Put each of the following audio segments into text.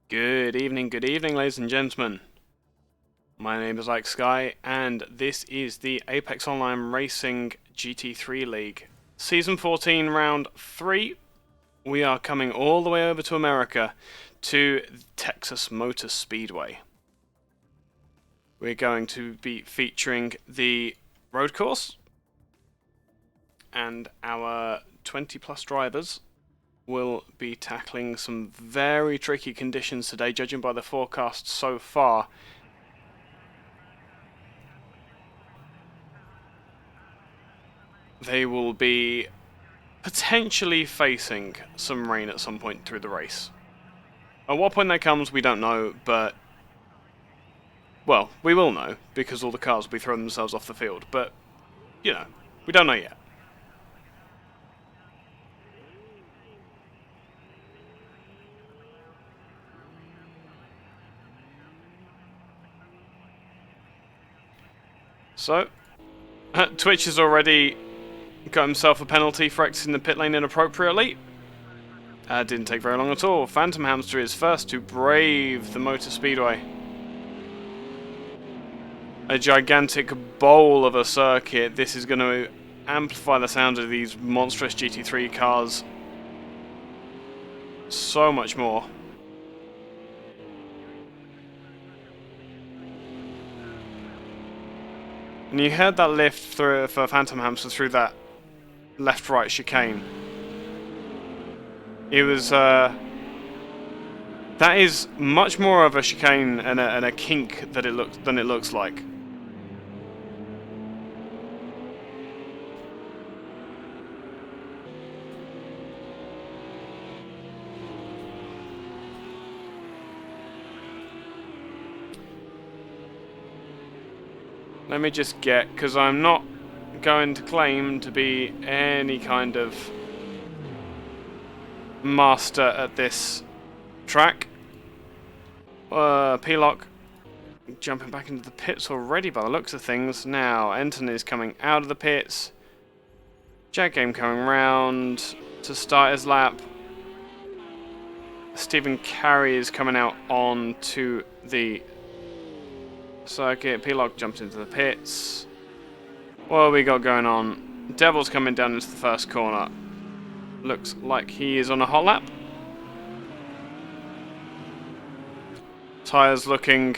Good evening, ladies and gentlemen. My name is Eike Sky, and this is the Apex Online Racing GT3 League. Season 14, Round 3. We are coming all the way over to America, to Texas Motor Speedway. We're going to be featuring the road course, and our 20-plus drivers will be tackling some very tricky conditions today, judging by the forecast so far. They will be potentially facing some rain at some point through the race. At what point that comes, we don't know, but well, we will know, because all the cars will be throwing themselves off the field, but, you know, we don't know yet. So, Twitch has already got himself a penalty for exiting the pit lane inappropriately. Didn't take very long at all. Phantom Hamster is first to brave the Motor Speedway. A gigantic bowl of a circuit. This is going to amplify the sound of these monstrous GT3 cars so much more. And you heard that lift through for Phantom Hamster through that left-right chicane. It was that is much more of a chicane and a kink than it looks like. Let me just get, because I'm not going to claim to be any kind of master at this track. P-Lock jumping back into the pits already by the looks of things. Now, Enton is coming out of the pits. Jack Game coming round to start his lap. Stephen Carey is coming out onto the circuit. P-Lock jumped into the pits. What have we got going on? Devil's coming down into the first corner. Looks like he is on a hot lap. Tyres looking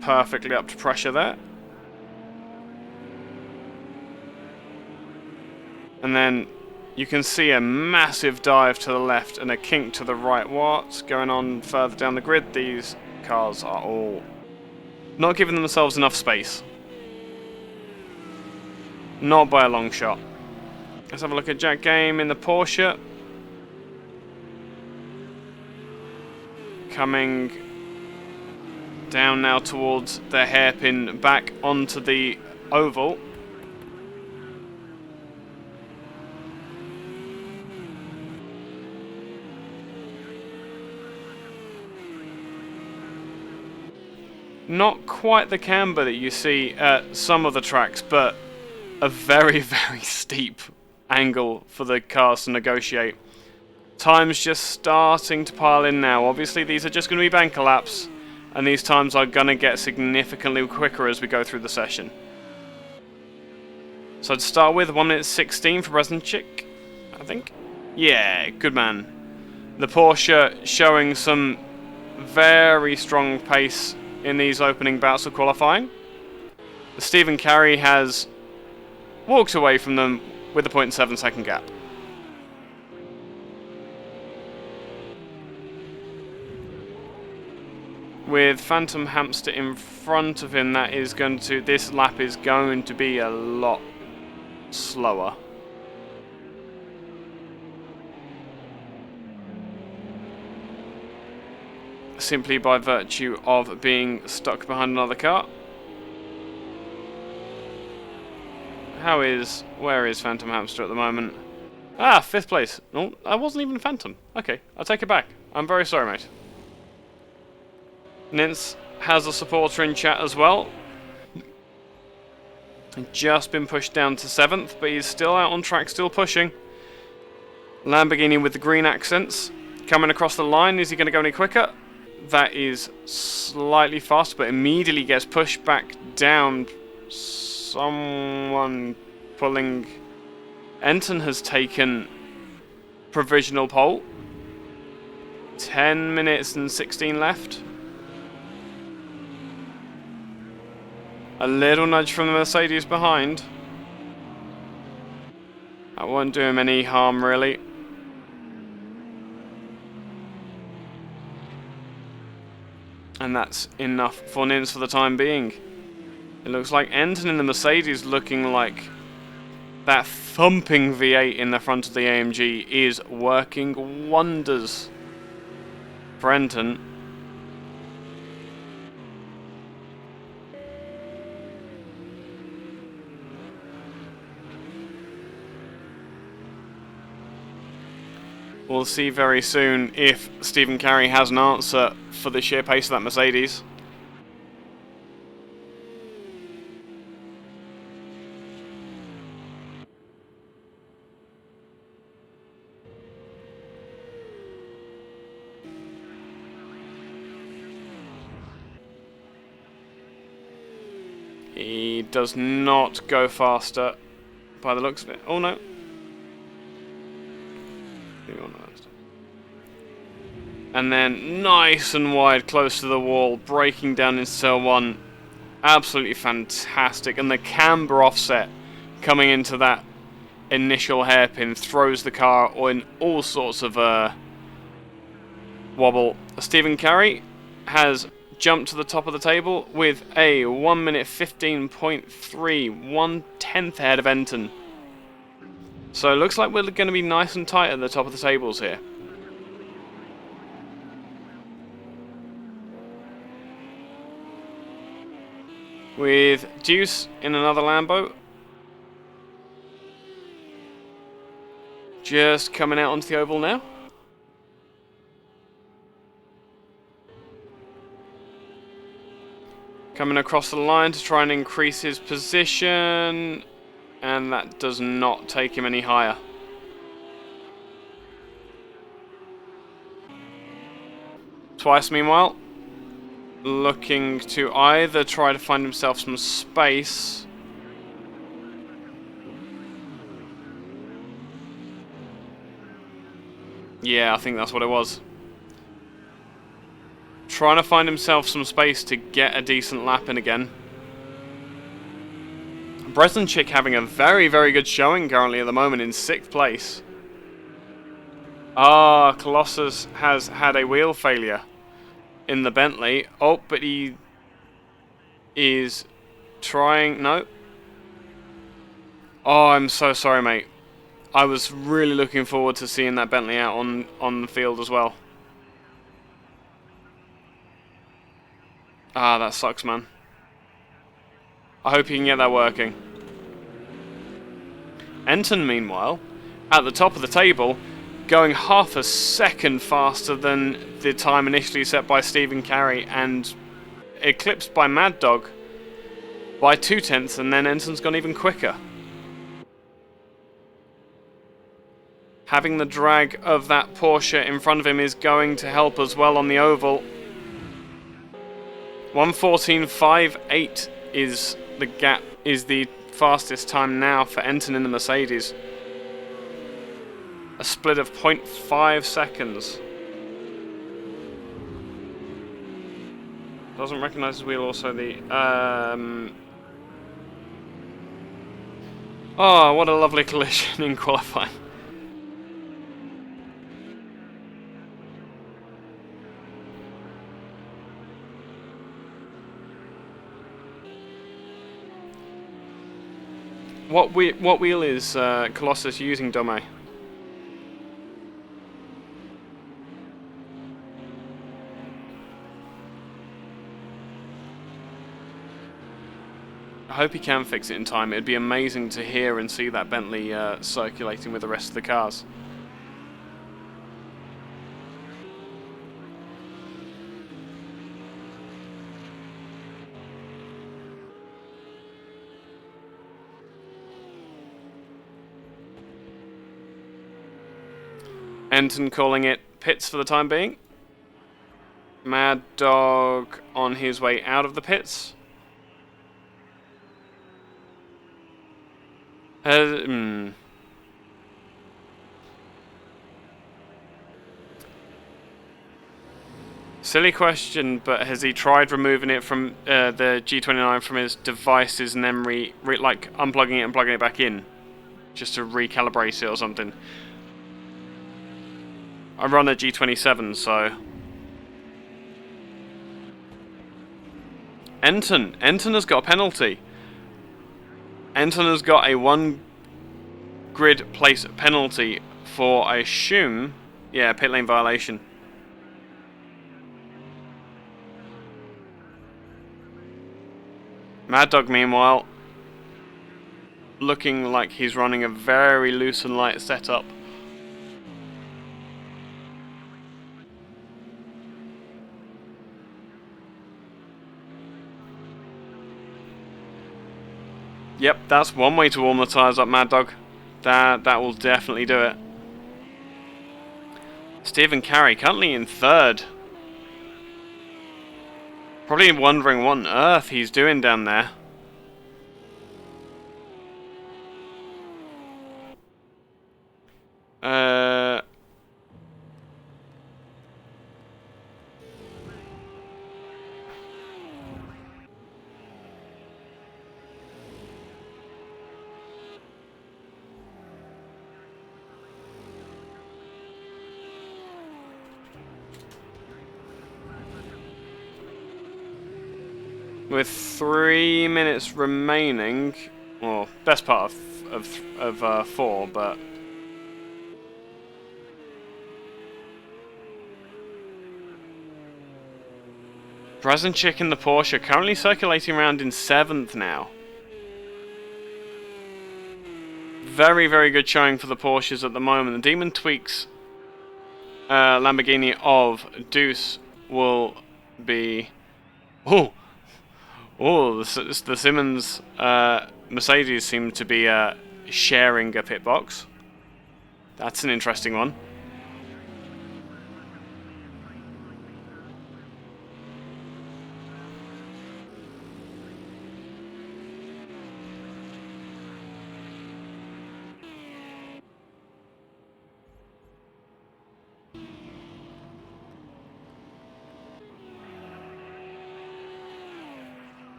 perfectly up to pressure there. And then you can see a massive dive to the left and a kink to the right. What's going on further down the grid? These cars are all not giving themselves enough space. Not by a long shot. Let's have a look at Jack Game in the Porsche. Coming down now towards the hairpin back onto the oval. Not quite the camber that you see at some of the tracks, but a very, very steep angle for the cars to negotiate. Time's just starting to pile in now. Obviously, these are just going to be banker laps, and these times are going to get significantly quicker as we go through the session. So to start with, 1 minute 16 for Bresenchik, I think. Yeah, good man. The Porsche showing some very strong pace in these opening bouts of qualifying. Stephen Carey has walked away from them with a 0.7 second gap. With Phantom Hamster in front of him, this lap is going to be a lot slower. Simply by virtue of being stuck behind another car. Where is Phantom Hamster at the moment? Ah, 5th place. No, I wasn't even Phantom. Okay, I'll take it back. I'm very sorry, mate. Nintz has a supporter in chat as well. Just been pushed down to 7th, but he's still out on track, still pushing. Lamborghini with the green accents Coming across the line, is he going to go any quicker? That is slightly faster, but immediately gets pushed back down. Someone pulling... Enton has taken provisional pole. 10 minutes and 16 left. A little nudge from the Mercedes behind. That won't do him any harm, really. And that's enough for Nins for the time being. It looks like Enton in the Mercedes looking like that thumping V8 in the front of the AMG is working wonders for Enton. We'll see very soon if Stephen Carey has an answer for the sheer pace of that Mercedes. He does not go faster by the looks of it. Oh no. And then nice and wide, close to the wall, breaking down into turn 1. Absolutely fantastic. And the camber offset coming into that initial hairpin throws the car in all sorts of wobble. Stephen Carey has jumped to the top of the table with a 1 minute 15.3, 1/10 ahead of Enton. So it looks like we're going to be nice and tight at the top of the tables here. With Deuce in another Lambo. Just coming out onto the oval now. Coming across the line to try and increase his position. And that does not take him any higher. Twice, meanwhile, looking to either try to find himself some space. Yeah, I think that's what it was. Trying to find himself some space to get a decent lap in again. Bresenchik having a very, very good showing currently at the moment in 6th place. Ah, Colossus has had a wheel failure in the Bentley. Oh, but he is trying... No. Oh, I'm so sorry, mate. I was really looking forward to seeing that Bentley out on the field as well. Ah, that sucks, man. I hope you can get that working. Enton, meanwhile, at the top of the table, going half a second faster than the time initially set by Stephen Carey and eclipsed by Mad Dog by 0.2, and then Enton's gone even quicker. Having the drag of that Porsche in front of him is going to help as well on the oval. 1:14.58 is the gap, is the fastest time now for Enton in the Mercedes. A split of 0.5 seconds. Doesn't recognise his wheel, also the... Oh, what a lovely collision in qualifying. What wheel is Colossus using, Dome? I hope he can fix it in time. It'd be amazing to hear and see that Bentley circulating with the rest of the cars. Enton calling it pits for the time being. Mad Dog on his way out of the pits. Silly question, but has he tried removing it from the G29 from his devices and then like unplugging it and plugging it back in, just to recalibrate it or something? I run a G27, so Enton has got a penalty. Enton has got a 1 grid place penalty for, I assume, yeah, pit lane violation. Mad Dog, meanwhile, looking like he's running a very loose and light setup. Yep, that's one way to warm the tyres up, Mad Dog. That will definitely do it. Stephen Carey currently in 3rd. Probably wondering what on earth he's doing down there. With 3 minutes remaining, well, best part of 4, but Brazenchik in the Porsche currently circulating around in 7th now. Very, very good showing for the Porsches at the moment. The Demon Tweaks Lamborghini of Deuce will be... the Simmons Mercedes seem to be sharing a pit box. That's an interesting one.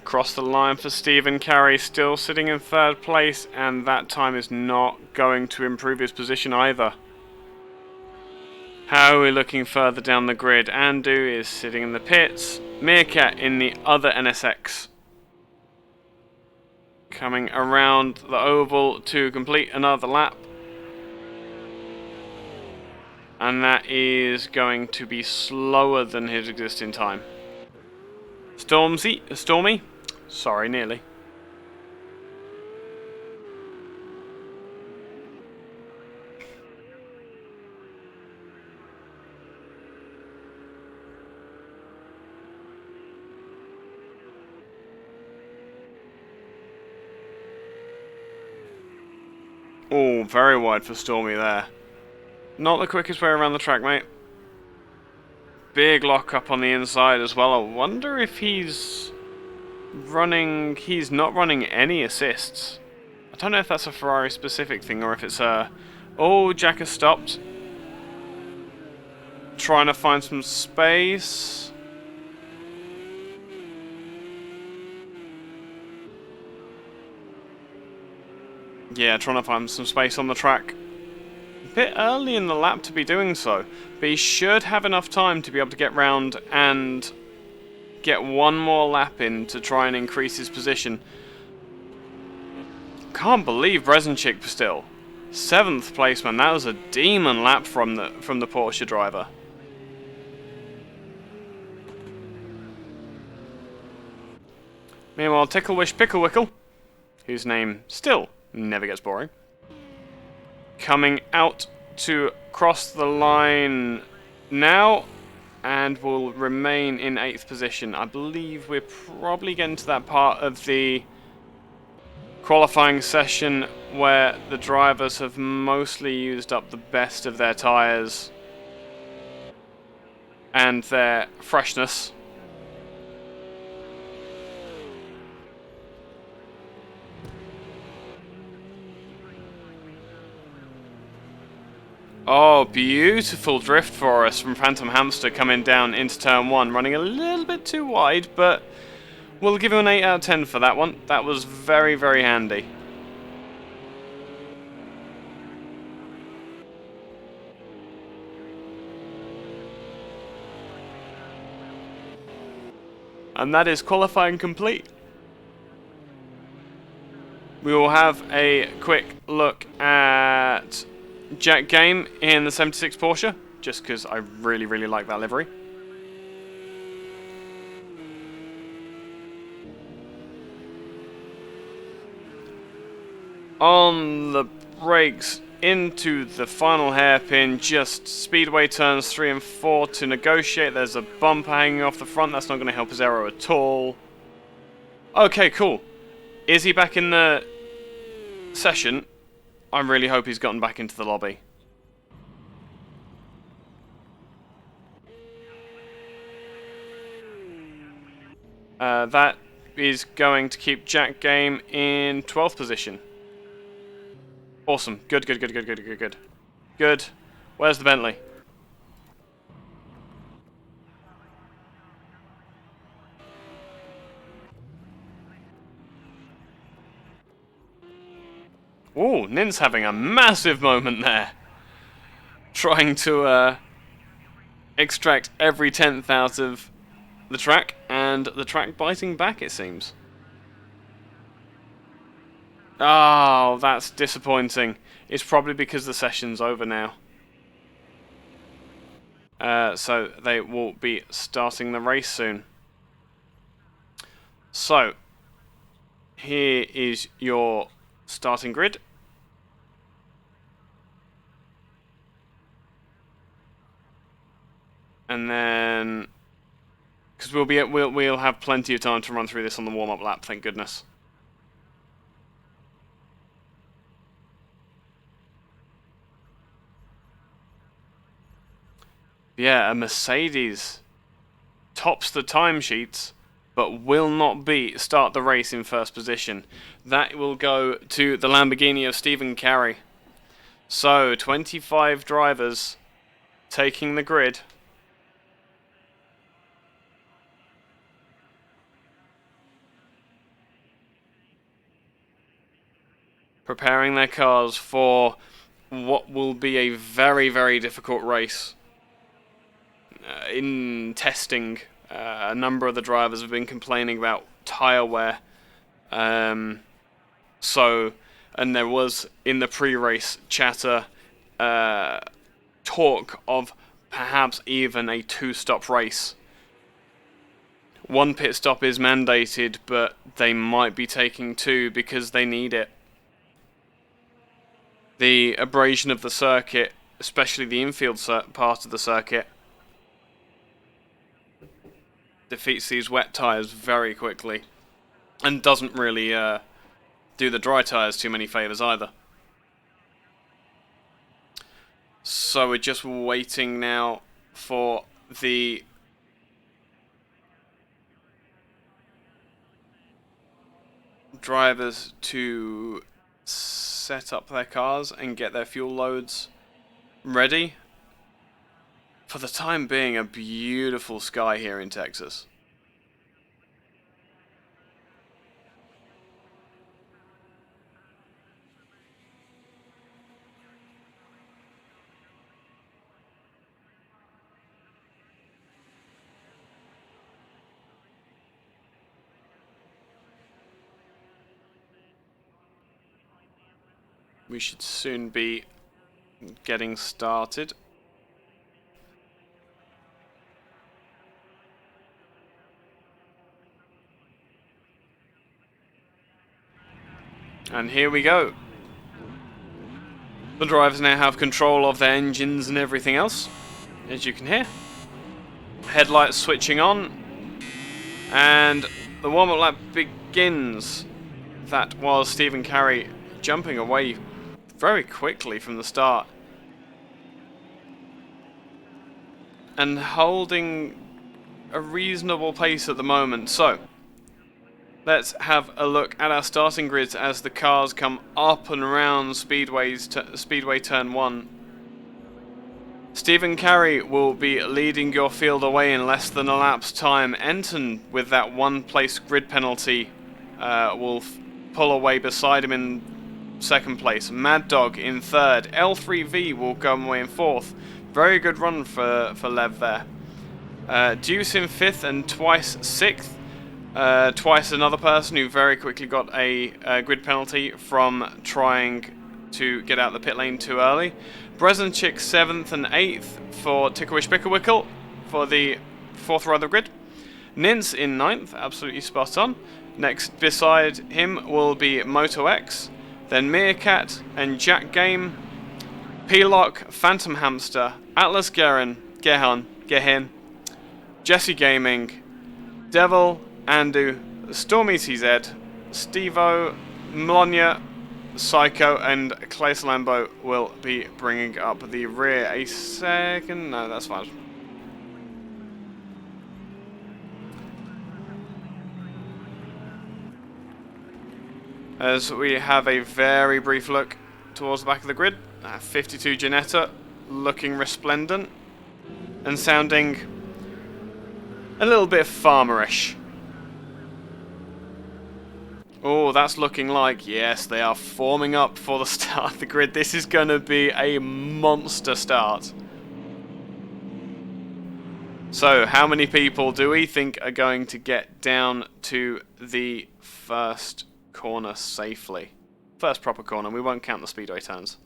Across the line for Stephen Carey, still sitting in 3rd place, and that time is not going to improve his position either. How are we looking further down the grid? Andu is sitting in the pits, Meerkat in the other NSX. Coming around the oval to complete another lap. And that is going to be slower than his existing time. Stormy? Sorry, nearly. Oh, very wide for Stormy there. Not the quickest way around the track, mate. Big lock up on the inside as well. I wonder if he's not running any assists. I don't know if that's a Ferrari specific thing or if it's a... Oh, Jack has stopped. Trying to find some space. Yeah, trying to find some space on the track. A bit early in the lap to be doing so, but he should have enough time to be able to get round and get one more lap in to try and increase his position. Can't believe Brazenchik still. 7th place, man. That was a demon lap from the Porsche driver. Meanwhile, Ticklewish Picklewickle, whose name still never gets boring, coming out to cross the line now, and will remain in 8th position. I believe we're probably getting to that part of the qualifying session where the drivers have mostly used up the best of their tyres and their freshness. Oh, beautiful drift for us from Phantom Hamster coming down into turn 1, running a little bit too wide, but we'll give him an 8 out of 10 for that one. That was very, very handy. And that is qualifying complete. We will have a quick look at Jack Game in the 76 Porsche, just because I really, really like that livery. On the brakes into the final hairpin, just Speedway turns 3 and 4 to negotiate. There's a bumper hanging off the front, that's not going to help his aero at all. Okay, cool. Is he back in the session? I really hope he's gotten back into the lobby. That is going to keep Jack Game in 12th position. Awesome. Good, good, good, good, good, good, good. Good. Where's the Bentley? Ooh, Nin's having a massive moment there. Trying to extract every 10th out of the track, and the track biting back, it seems. Oh, that's disappointing. It's probably because the session's over now. So they will be starting the race soon. So, here is your starting grid. And then, because we'll have plenty of time to run through this on the warm-up lap, thank goodness. Yeah, a Mercedes tops the timesheets, but will not start the race in first position. That will go to the Lamborghini of Stephen Carey. So, 25 drivers taking the grid. Preparing their cars for what will be a very, very difficult race. In testing, a number of the drivers have been complaining about tyre wear. And there was, in the pre-race chatter, talk of perhaps even a 2-stop race. 1 pit stop is mandated, but they might be taking 2 because they need it. The abrasion of the circuit, especially the infield part of the circuit, defeats these wet tyres very quickly, and doesn't really do the dry tyres too many favours either. So we're just waiting now for the drivers to set up their cars and get their fuel loads ready. For the time being, a beautiful sky here in Texas. We should soon be getting started. And here we go. The drivers now have control of their engines and everything else, as you can hear. Headlights switching on, and the warm-up lap begins. That was Stephen Carey jumping away very quickly from the start. and holding a reasonable pace at the moment. So let's have a look at our starting grids as the cars come up and around Speedway Turn 1. Stephen Carey will be leading your field away in less than a lap's time. Enton, with that one-place grid penalty, will pull away beside him in second place. Mad Dog in third. L3V will go away in fourth. Very good run for Lev there. Deuce in fifth and Twice sixth. Twice another person who very quickly got a grid penalty from trying to get out the pit lane too early. Brezenchik 7th and 8th for Ticklewish Picklewickle for the 4th row of the grid. Nins in 9th, absolutely spot on. Next beside him will be Moto X, then Meerkat and Jack Game, P-Lock, Phantom Hamster, Atlas Gehin, Jesse Gaming, Devil, Andu, Stormy CZ, Stevo, Mlonya, Psycho and Clay Lambo will be bringing up the rear. A second, no, that's fine. As we have a very brief look towards the back of the grid, 52 Ginetta looking resplendent and sounding a little bit farmerish. Oh, that's looking like, yes, they are forming up for the start of the grid. This is going to be a monster start. So, how many people do we think are going to get down to the first corner safely? First proper corner, we won't count the speedway turns.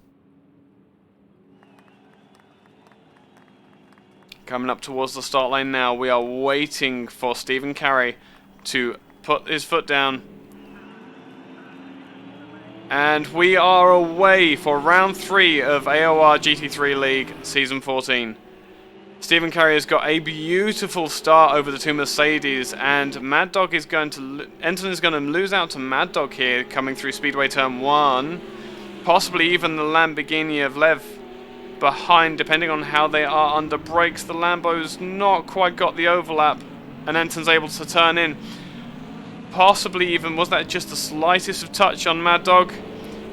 Coming up towards the start lane now, we are waiting for Stephen Carey to put his foot down. And we are away for round 3 of AOR GT3 League Season 14. Stephen Carey has got a beautiful start over the two Mercedes, and Mad Dog is going to... Enton is going to lose out to Mad Dog here, coming through Speedway Turn 1. Possibly even the Lamborghini of Lev behind, depending on how they are under brakes. The Lambo's not quite got the overlap, and Enton's able to turn in. Possibly even, was that just the slightest of touch on Mad Dog?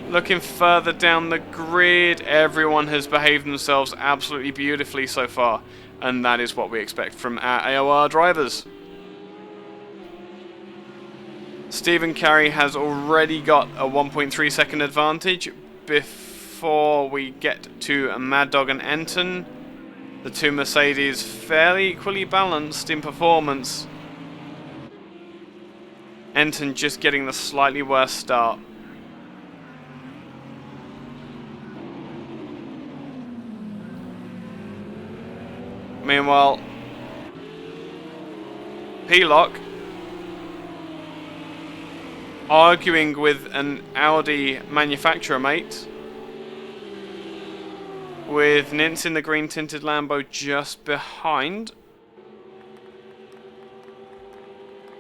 Looking further down the grid, everyone has behaved themselves absolutely beautifully so far, and that is what we expect from our AOR drivers. Stephen Carey has already got a 1.3 second advantage before we get to Mad Dog and Enton. The two Mercedes fairly equally balanced in performance. Enton just getting the slightly worse start. Meanwhile, P-Lock arguing with an Audi manufacturer mate, with Nintz in the green tinted Lambo just behind,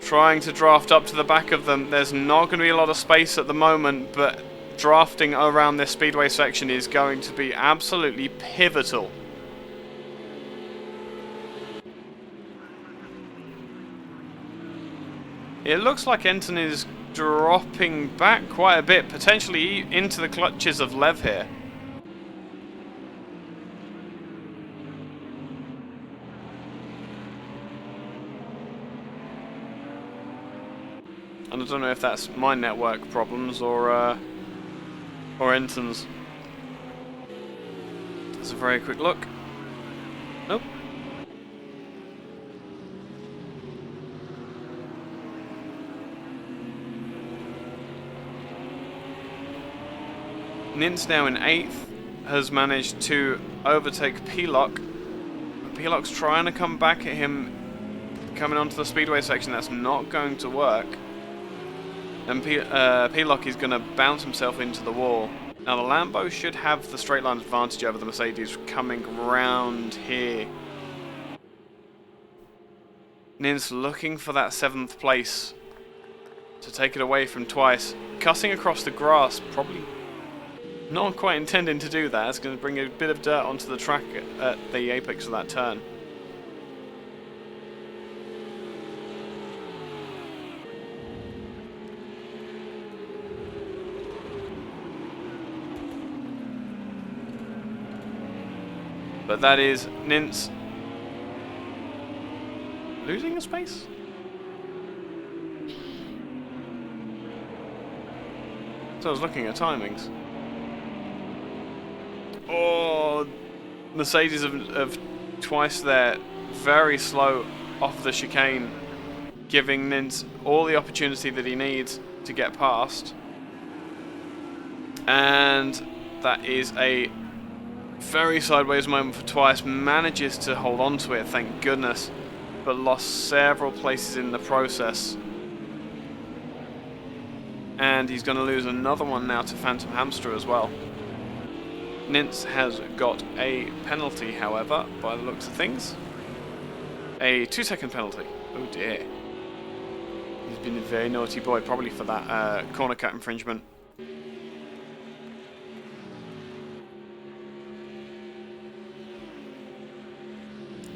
trying to draft up to the back of them. There's not going to be a lot of space at the moment, but drafting around this speedway section is going to be absolutely pivotal. It looks like Enton is dropping back quite a bit, potentially into the clutches of Lev here. And I don't know if that's my network problems or Enton's. That's a very quick look. Nope. Nintz now in 8th, has managed to overtake P-Lock. P-Lock's trying to come back at him coming onto the speedway section. That's not going to work. And P-Lock is going to bounce himself into the wall. Now the Lambo should have the straight line advantage over the Mercedes coming round here. Nintz looking for that 7th place to take it away from Twice. Cutting across the grass, probably not quite intending to do that. It's going to bring a bit of dirt onto the track at the apex of that turn. But that is Nintz losing a space? So I was looking at timings. Oh, Mercedes have twice there, very slow off the chicane, giving Nintz all the opportunity that he needs to get past. And that is a very sideways moment for Twice. Manages to hold on to it, thank goodness, but lost several places in the process. And he's going to lose another one now to Phantom Hamster as well. Nintz has got a penalty, however, by the looks of things. A 2-second penalty. Oh dear. He's been a very naughty boy, probably for that corner cut infringement.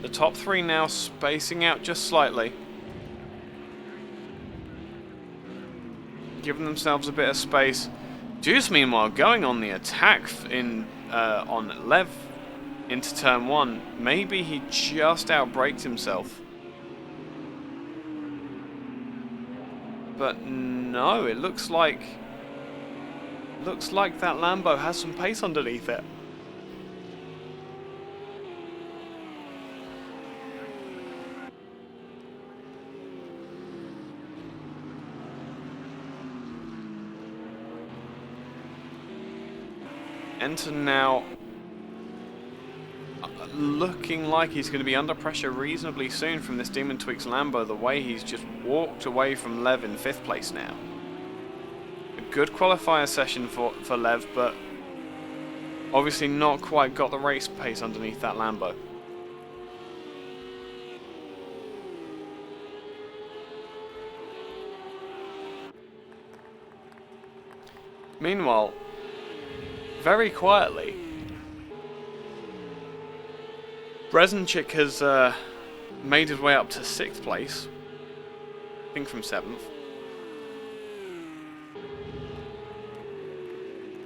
The top three now spacing out just slightly, giving themselves a bit of space. Juice, meanwhile, going on the attack on Lev into turn 1. Maybe he just outbraked himself. But no, it looks like that Lambo has some pace underneath it. Enter now looking like he's going to be under pressure reasonably soon from this Demon Tweaks Lambo, the way he's just walked away from Lev in 5th place now. A good qualifier session for Lev, but obviously not quite got the race pace underneath that Lambo. Meanwhile, very quietly, Brzezinczyk has made his way up to 6th place, I think from 7th,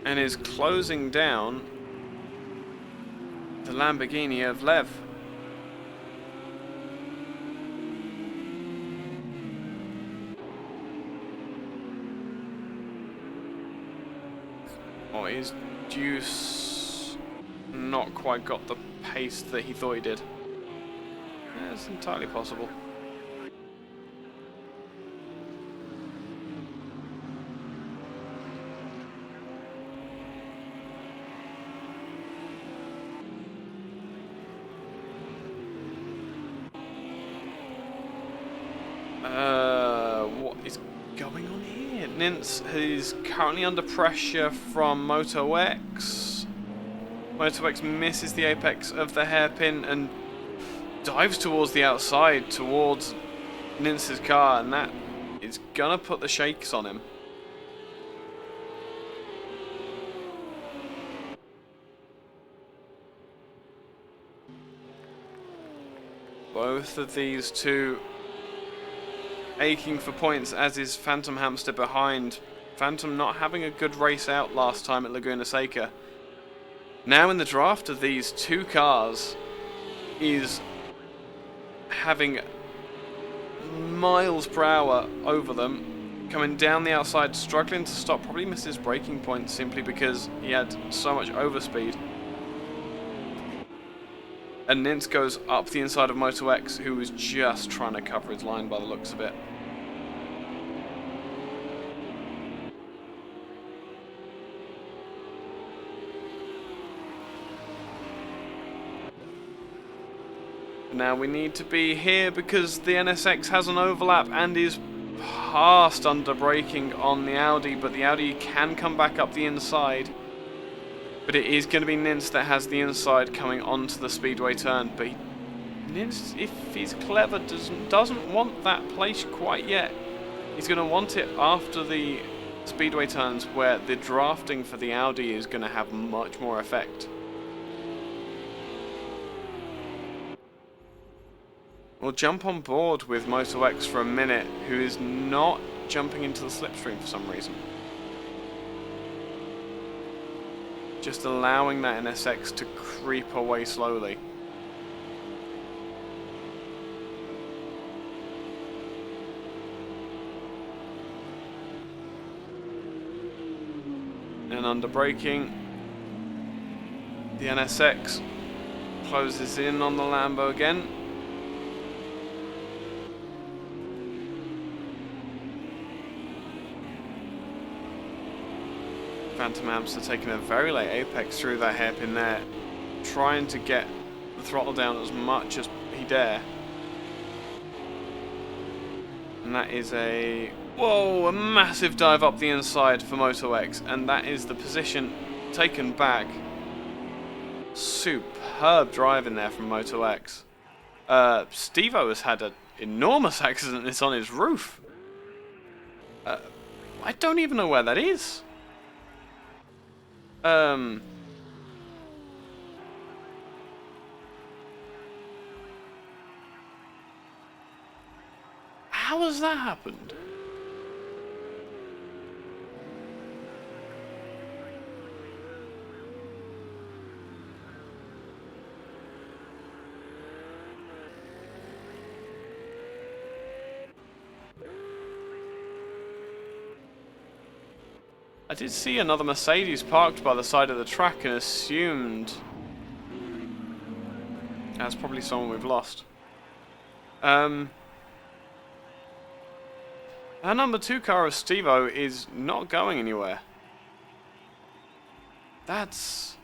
and is closing down the Lamborghini of Lev. Oh, is Juice not quite got the pace that he thought he did? Yeah, it's entirely possible. What is going on here? Nintz is currently under pressure from Moto X. Moto X misses the apex of the hairpin and dives towards the outside, towards Nintz's car, and that is gonna put the shakes on him. Both of these two aching for points, as is Phantom Hamster behind. Phantom not having a good race out last time at Laguna Seca. Now in the draft of these two cars is having miles per hour over them, coming down the outside, struggling to stop, probably missed his braking point simply because he had so much overspeed. And Nintz goes up the inside of Moto X, who was just trying to cover his line by the looks of it. Now we need to be here because the NSX has an overlap and is past under braking on the Audi, but the Audi can come back up the inside. But it is going to be Nintz that has the inside coming onto the speedway turn. But Nintz, if he's clever, doesn't want that place quite yet. He's going to want it after the speedway turns, where the drafting for the Audi is going to have much more effect. We'll jump on board with Moto X for a minute, who is not jumping into the slipstream for some reason. just allowing that NSX to creep away slowly. And under braking, the NSX closes in on the Lambo again. Phantom Hamster taking a very late apex through that hairpin there, trying to get the throttle down as much as he dare. And that is a... whoa, a massive dive up the inside for Moto X, and that is the position taken back. Superb drive in there from Moto X. Steve-O has had an enormous accident. It's on his roof. I don't even know where that is. How has that happened? I did see another Mercedes parked by the side of the track and assumed that's probably someone we've lost. Our number 2 car of Steve-O is not going anywhere. That's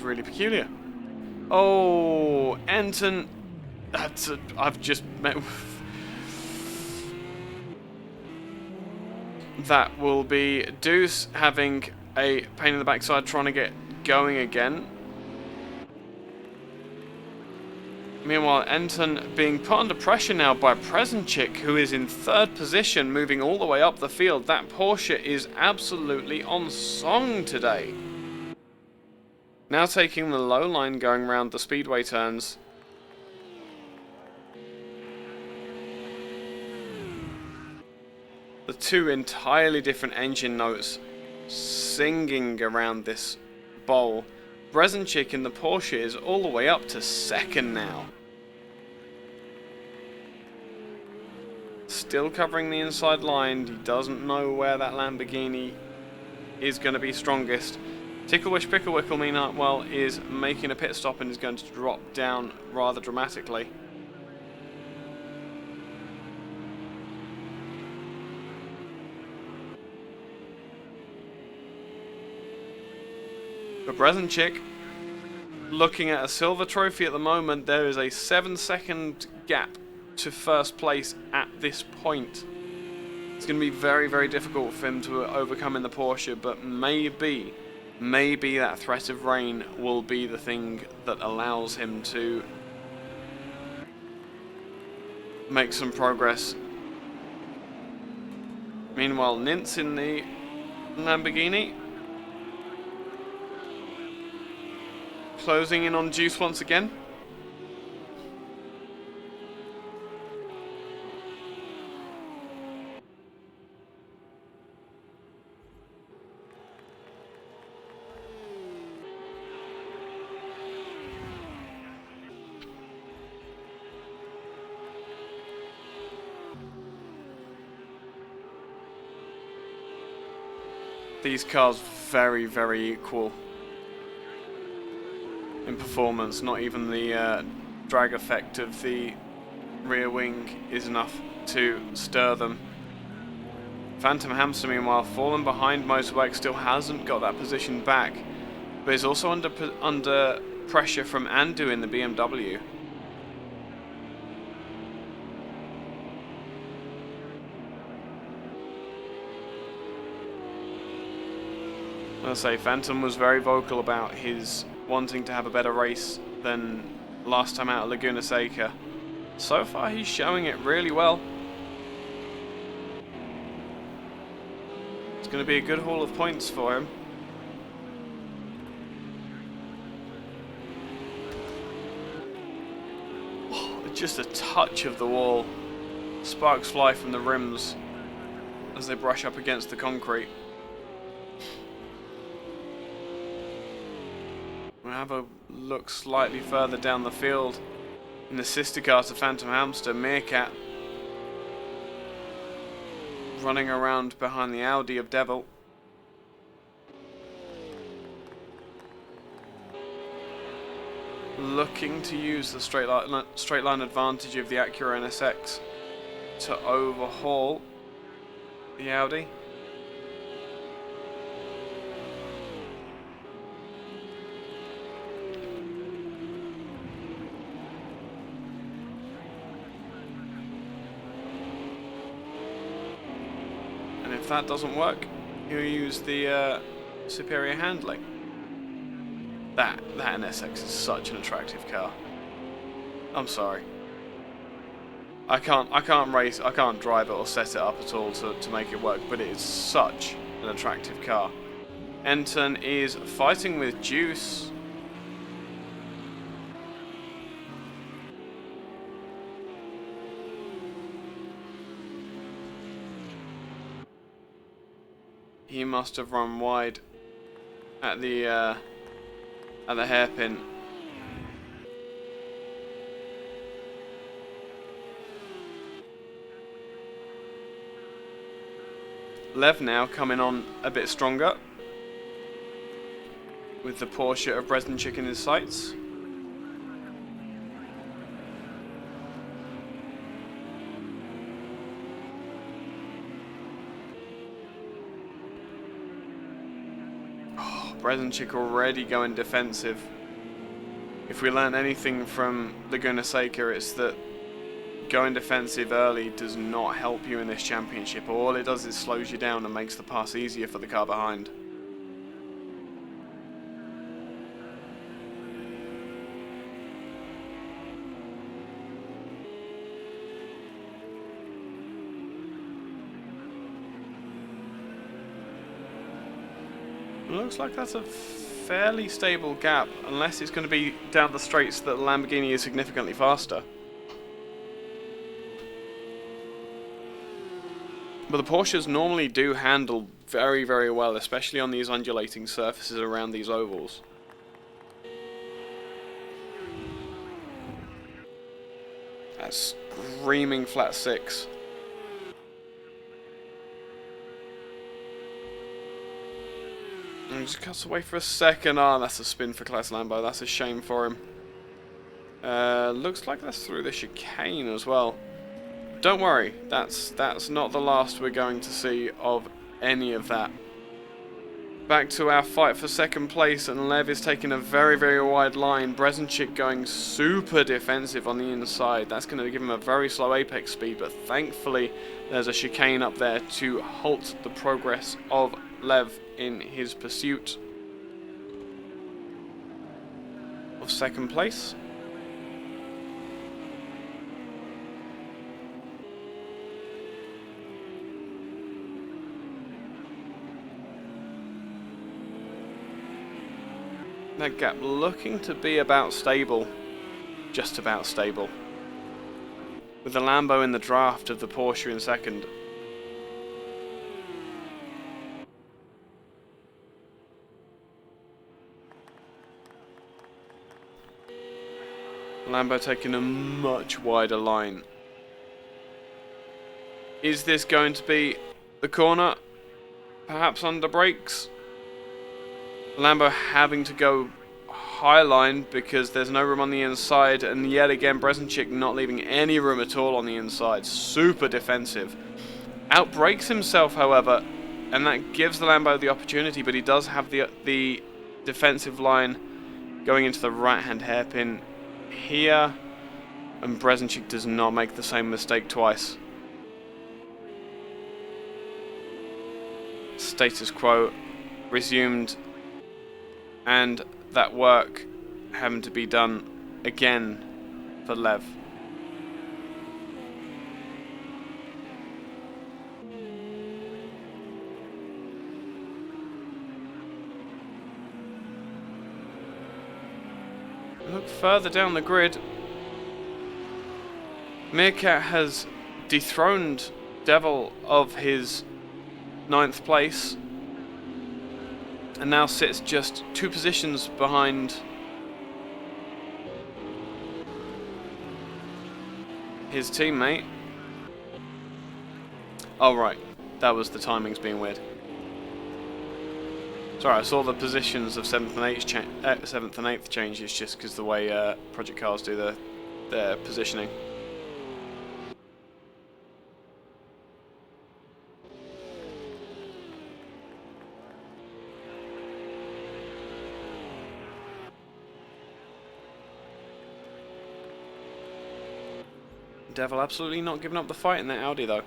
really peculiar. Oh, Enton. I've just met with... That will be Deuce having a pain in the backside trying to get going again. Meanwhile, Enton being put under pressure now by Presenchik, who is in 3rd position, moving all the way up the field. That Porsche is absolutely on song today. Now taking the low line going around the speedway turns. The two entirely different engine notes singing around this bowl. Presenchik in the Porsche is all the way up to 2nd now. Still covering the inside line. He doesn't know where that Lamborghini is going to be strongest. Ticklewish Picklewickle, meanwhile, is making a pit stop and is going to drop down rather dramatically. For Presenchik, looking at a silver trophy at the moment, there is a 7-second gap to 1st place at this point. It's going to be very, very difficult for him to overcome in the Porsche, but maybe that threat of rain will be the thing that allows him to make some progress. Meanwhile, Nintz in the Lamborghini, closing in on Juice once again. These cars very, very equal in performance. Not even the drag effect of the rear wing is enough to stir them. Phantom Hamster, meanwhile, fallen behind Moto X, still hasn't got that position back, but is also under pressure from Andu in the BMW. I'll say Phantom was very vocal about his wanting to have a better race than last time out at Laguna Seca. So far he's showing it really well. It's going to be a good haul of points for him. Oh, just a touch of the wall. Sparks fly from the rims as they brush up against the concrete. have a look slightly further down the field. In the sister car to Phantom Hamster, Meerkat running around behind the Audi of Devil. Looking to use the straight line advantage of the Acura NSX to overhaul the Audi. And if that doesn't work, he'll use the superior handling. That NSX is such an attractive car. I'm sorry. I can't drive it or set it up at all to make it work, but it is such an attractive car. Enton is fighting with Juice. He must have run wide at the hairpin. Lev now coming on a bit stronger with the Porsche of Bresenchik in his sights. Bresenchik already going defensive. If we learn anything from Laguna Seca, it's that going defensive early does not help you in this championship. All it does is slows you down and makes the pass easier for the car behind. Looks like that's a fairly stable gap, unless it's going to be down the straights that the Lamborghini is significantly faster. But the Porsches normally do handle very, very well, especially on these undulating surfaces around these ovals. That's screaming flat six. And just cuts away for a second. Ah, that's a spin for Class Lambo. That's a shame for him. Looks like that's through the chicane as well. Don't worry, that's not the last we're going to see of any of that. Back to our fight for second place, and Lev is taking a very, very wide line. Bresenchik going super defensive on the inside. That's going to give him a very slow apex speed, but thankfully there's a chicane up there to halt the progress of Lev in his pursuit of second place. That gap looking to be about stable, just about stable, with the Lambo in the draft of the Porsche in second. Lambo taking a much wider line. Is this going to be the corner? Perhaps under brakes? Lambo having to go high line because there's no room on the inside, and yet again Bresenchik not leaving any room at all on the inside. Super defensive. Outbrakes himself, however, and that gives the Lambo the opportunity, but he does have the defensive line going into the right-hand hairpin here, and Bresenchik does not make the same mistake twice. Status quo resumed, and that work having to be done again for Lev. Look further down the grid. Meerkat has dethroned Devil of his 9th place, and now sits just 2 positions behind his teammate. Oh right, that was the timings being weird. Sorry, I saw the positions of 7th and 8th changes just because the way Project Cars do their positioning. Devil absolutely not giving up the fight in that Audi though.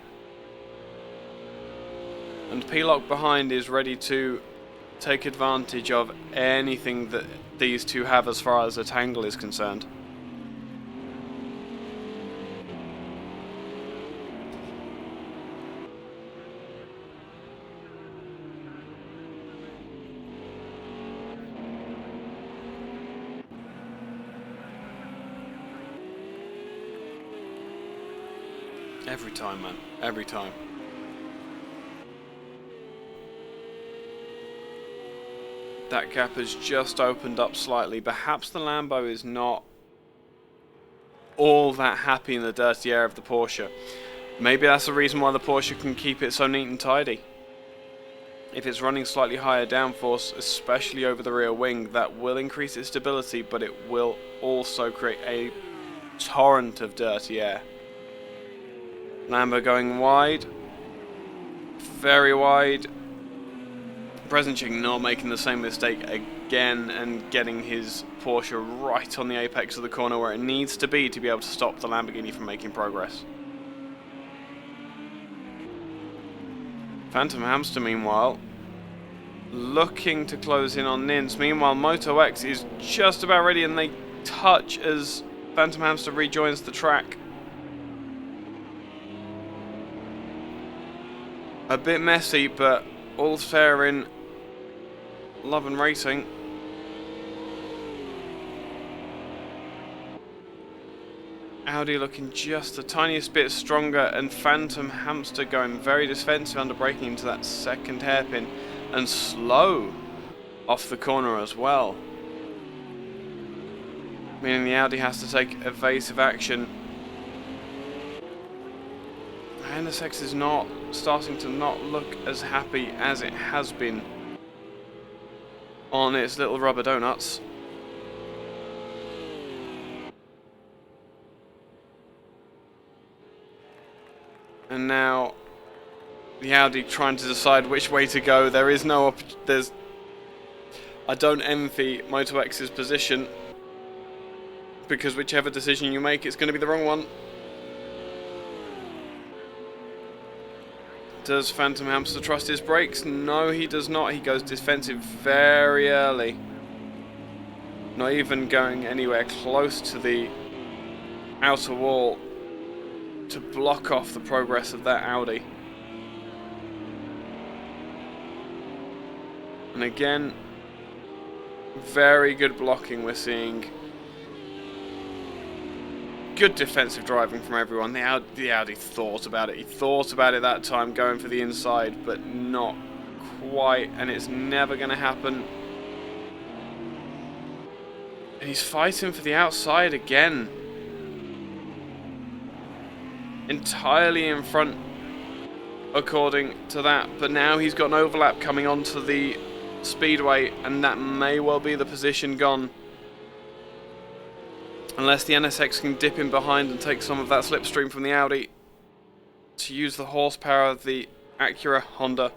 And P-Lock behind is ready to take advantage of anything that these two have as far as a tangle is concerned. Every time, man. Every time. That gap has just opened up slightly. Perhaps the Lambo is not all that happy in the dirty air of the Porsche. Maybe that's the reason why the Porsche can keep it so neat and tidy. If it's running slightly higher downforce, especially over the rear wing, that will increase its stability, but it will also create a torrent of dirty air. Lambo going wide, very wide. Presenching not making the same mistake again and getting his Porsche right on the apex of the corner where it needs to be able to stop the Lamborghini from making progress. Phantom Hamster, meanwhile, looking to close in on Nins. Meanwhile, Moto X is just about ready and they touch as Phantom Hamster rejoins the track. A bit messy, but all's fair in love and racing. Audi looking just the tiniest bit stronger, and Phantom Hamster going very defensive under braking into that second hairpin and slow off the corner as well. Meaning the Audi has to take evasive action. NSX is not starting to not look as happy as it has been on its little rubber donuts. And now the Audi trying to decide which way to go. There is no I don't envy Moto X's position, because whichever decision you make, it's going to be the wrong one. Does Phantom Hamster trust his brakes? No, he does not. He goes defensive very early. Not even going anywhere close to the outer wall to block off the progress of that Audi. And again, very good blocking we're seeing. Good defensive driving from everyone. The Audi thought about it. He thought about it that time, going for the inside, but not quite, and it's never going to happen. And he's fighting for the outside again. Entirely in front, according to that, but now he's got an overlap coming onto the speedway, and that may well be the position gone. Unless the NSX can dip in behind and take some of that slipstream from the Audi to use the horsepower of the Acura Honda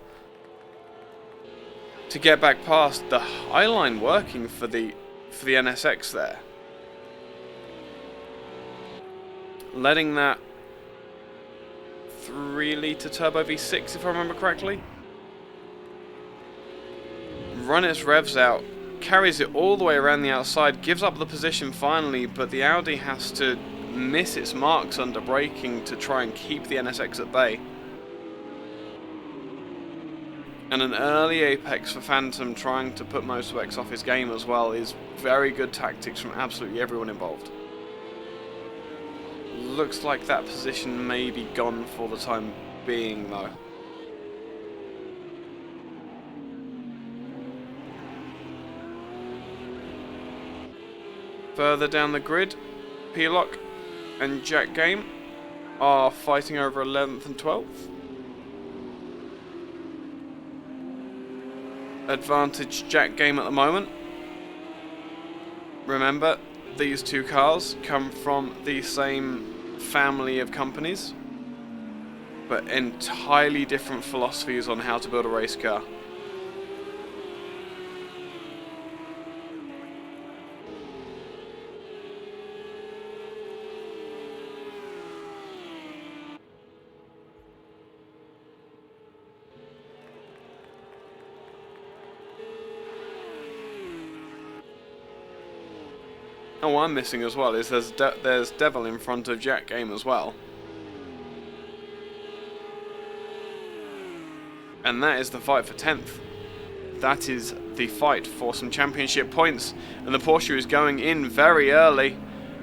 to get back past. The high line working for the NSX there. Letting that 3-litre turbo V6, if I remember correctly, run its revs out. Carries it all the way around the outside, gives up the position finally, but the Audi has to miss its marks under braking to try and keep the NSX at bay. And an early apex for Phantom trying to put Moto X off his game as well is very good tactics from absolutely everyone involved. Looks like that position may be gone for the time being though. Further down the grid, P-Lock and Jack Game are fighting over 11th and 12th. Advantage Jack Game at the moment. Remember, these two cars come from the same family of companies, but entirely different philosophies on how to build a race car. And what I'm missing as well is there's Devil in front of Jack Game as well. And that is the fight for 10th. That is the fight for some championship points. And the Porsche is going in very early.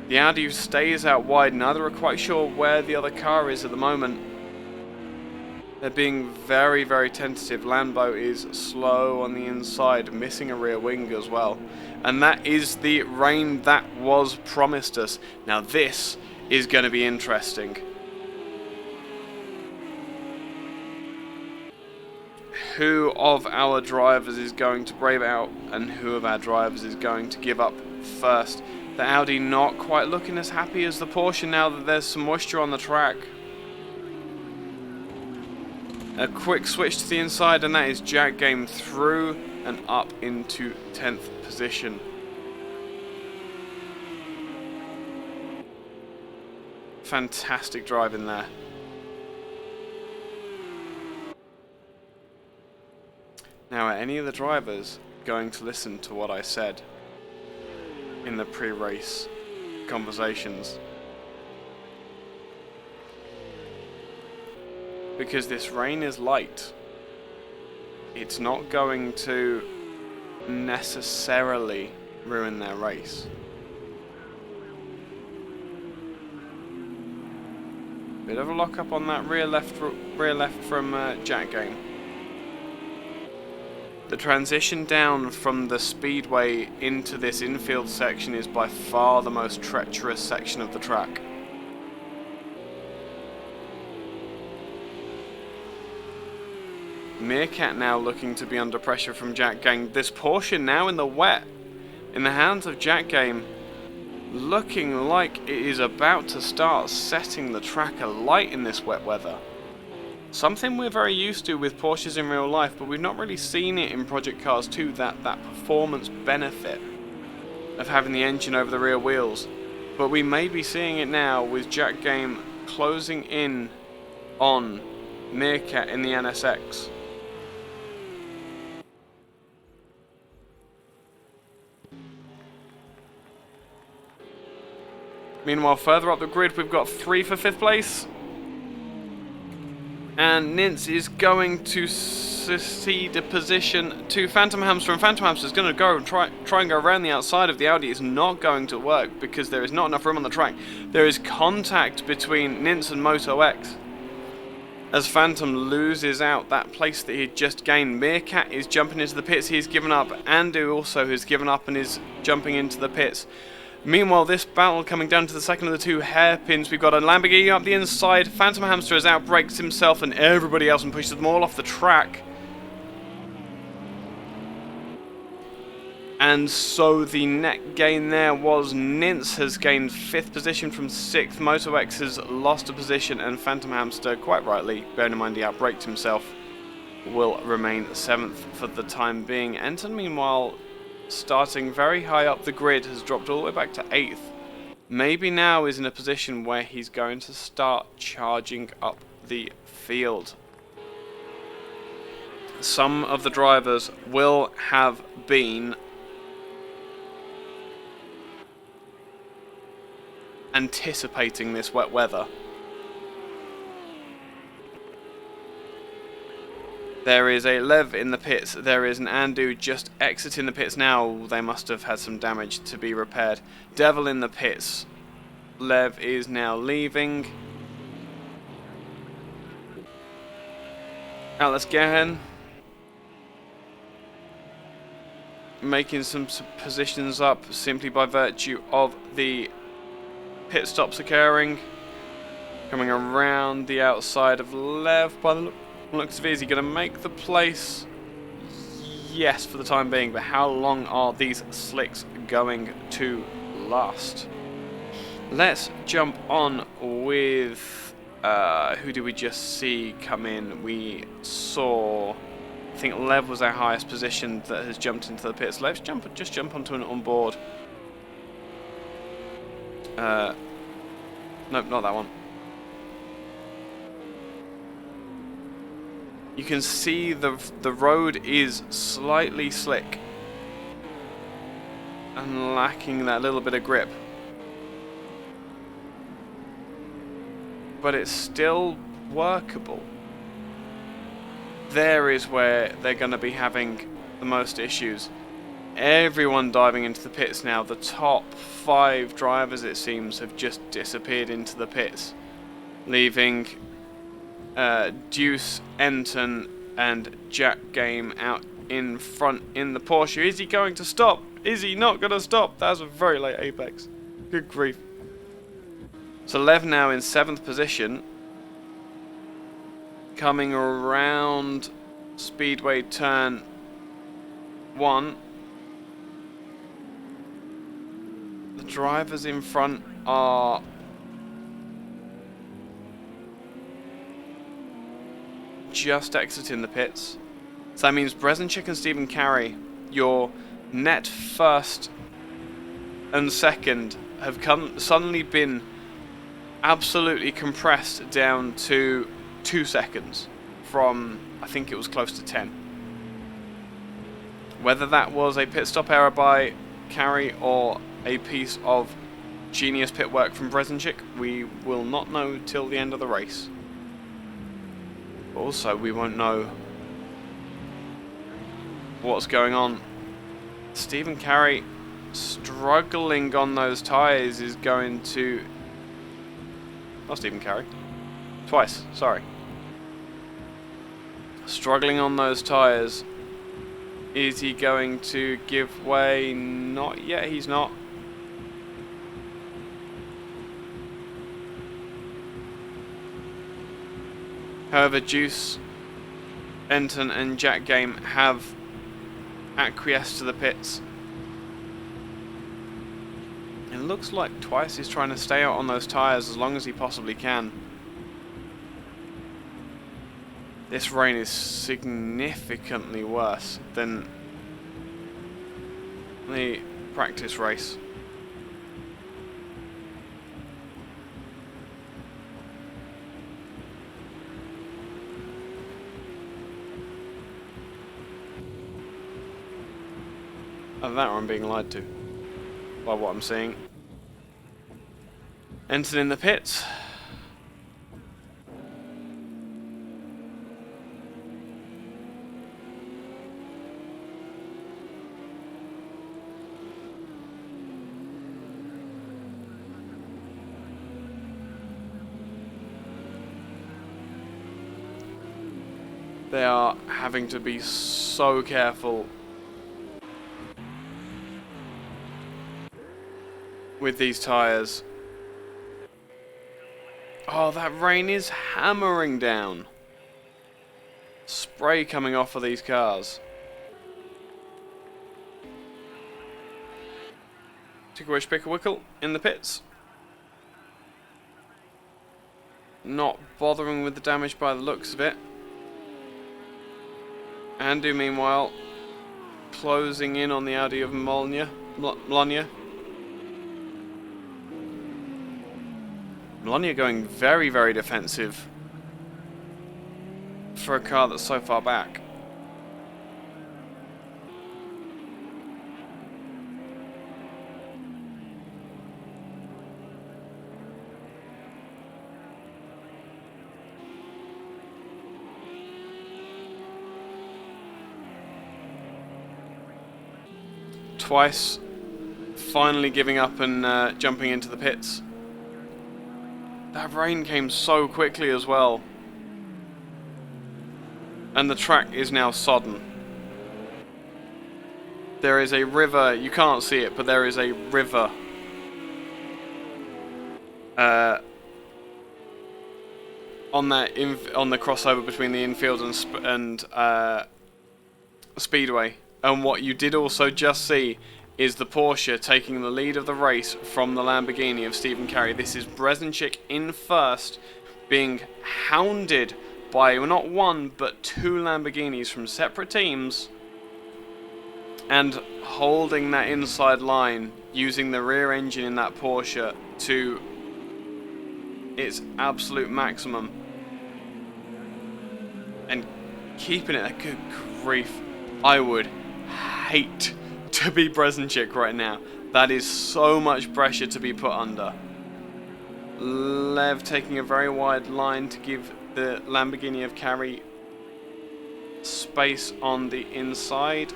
The Audi stays out wide. Neither are quite sure where the other car is at the moment. They're being very, very tentative. Lambo is slow on the inside, missing a rear wing as well. And that is the rain that was promised us. Now this is going to be interesting. Who of our drivers is going to brave out, and who of our drivers is going to give up first? The Audi not quite looking as happy as the Porsche now that there's some moisture on the track. A quick switch to the inside, and that is Jack Game through and up into 10th position. Fantastic driving there. Now, are any of the drivers going to listen to what I said in the pre-race conversations? Because this rain is light. It's not going to necessarily ruin their race. Bit of a lock up on that rear left from Jack Game. The transition down from the speedway into this infield section is by far the most treacherous section of the track. Meerkat now looking to be under pressure from Jack Game. This Porsche now in the wet, in the hands of Jack Game, looking like it is about to start setting the track alight in this wet weather. Something we're very used to with Porsches in real life, but we've not really seen it in Project Cars 2, that performance benefit of having the engine over the rear wheels. But we may be seeing it now with Jack Game closing in on Meerkat in the NSX. Meanwhile, further up the grid, we've got 3 for 5th place. And Nintz is going to cede a position to Phantom Hamster, and Phantom Hamster is going to go and try and go around the outside of the Audi. It's not going to work because there is not enough room on the track. There is contact between Nintz and Moto X as Phantom loses out that place that he had just gained. Meerkat is jumping into the pits. He's given up. Andu also has given up and is jumping into the pits. Meanwhile, this battle coming down to the second of the 2 hairpins. We've got a Lamborghini up the inside. Phantom Hamster has outbrakes himself and everybody else and pushes them all off the track. And so the net gain there was Nintz has gained 5th position from 6th. Moto X has lost a position, and Phantom Hamster, quite rightly, bearing in mind he outbraked himself, will remain 7th for the time being. Enton, meanwhile, starting very high up the grid, has dropped all the way back to 8th. Maybe now is in a position where he's going to start charging up the field. Some of the drivers will have been anticipating this wet weather. There is a Lev in the pits. There is an Andu just exiting the pits now. They must have had some damage to be repaired. Devil in the pits. Lev is now leaving. Atlas Gehen making some positions up simply by virtue of the pit stops occurring. Coming around the outside of Lev by the looks of it. Is he going to make the place? Yes, for the time being, but how long are these slicks going to last? Let's jump on with... who did we just see come in? We saw... I think Lev was our highest position that has jumped into the pits. Let's just jump onto an onboard. Nope, not that one. You can see the road is slightly slick and lacking that little bit of grip, but it's still workable. There is where they're going to be having the most issues. Everyone diving into the pits now. The top 5 drivers, it seems, have just disappeared into the pits, leaving Deuce, Enton and Jack Game out in front in the Porsche. Is he going to stop? Is he not going to stop? That was a very late apex. Good grief. So Lev now in 7th position, coming around Speedway turn 1. The drivers in front are just exiting the pits. So that means Brezenchik and Stephen Carey, your net first and second, have suddenly been absolutely compressed down to 2 seconds from, I think it was close to 10. Whether that was a pit stop error by Carey or a piece of genius pit work from Brezenchik, we will not know till the end of the race. But also, we won't know what's going on. Stephen Carey struggling on those tyres is going to... Not Stephen Carey. Twice, sorry. Struggling on those tyres. Is he going to give way? Not yet, he's not. However, Juice, Enton and Jack Game have acquiesced to the pits. It looks like Twice is trying to stay out on those tyres as long as he possibly can. This rain is significantly worse than the practice race. Either that or I'm being lied to by what I'm seeing. Entered in the pits. They are having to be so careful with these tyres. Oh, that rain is hammering down. Spray coming off of these cars. Ticklewish Picklewickle in the pits. Not bothering with the damage by the looks of it. Andu, meanwhile, closing in on the Audi of Molyneux. Molyneux going very, very defensive for a car that's so far back. Twice finally giving up and jumping into the pits. That rain came so quickly as well. And the track is now sodden. There is a river, you can't see it, but there is a river on the crossover between the infield and Speedway. And what you did also just see is the Porsche taking the lead of the race from the Lamborghini of Stephen Carey. This is Breznicek in first, being hounded by not one but two Lamborghinis from separate teams, and holding that inside line, using the rear engine in that Porsche to its absolute maximum and keeping it. A good grief, I would hate to be Breznicek right now. That is so much pressure to be put under. Lev taking a very wide line to give the Lamborghini of Carey space on the inside.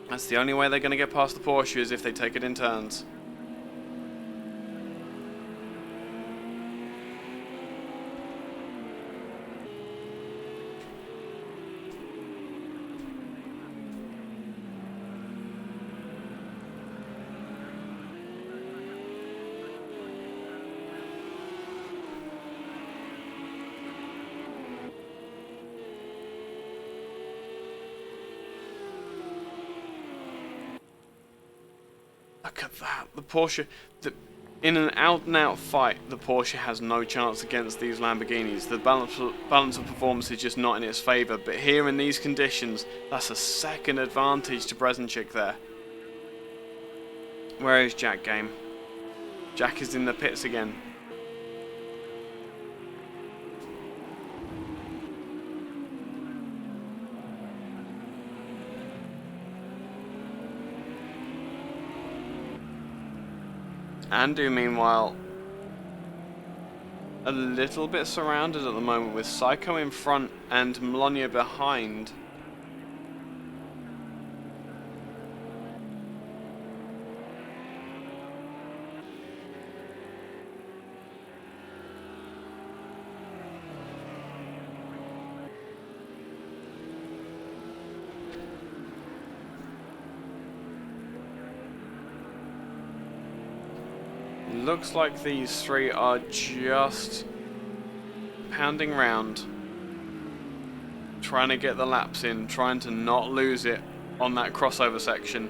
That's the only way they're going to get past the Porsche, is if they take it in turns. Look at that, the Porsche, in an out-and-out fight, the Porsche has no chance against these Lamborghinis. The balance of performance is just not in its favour, but here in these conditions, that's a second advantage to Breznicek there. Where is Jack Game? Jack is in the pits again. Andu, meanwhile, a little bit surrounded at the moment, with Psycho in front and Melania behind. Looks like these three are just pounding round, trying to get the laps in, trying to not lose it on that crossover section.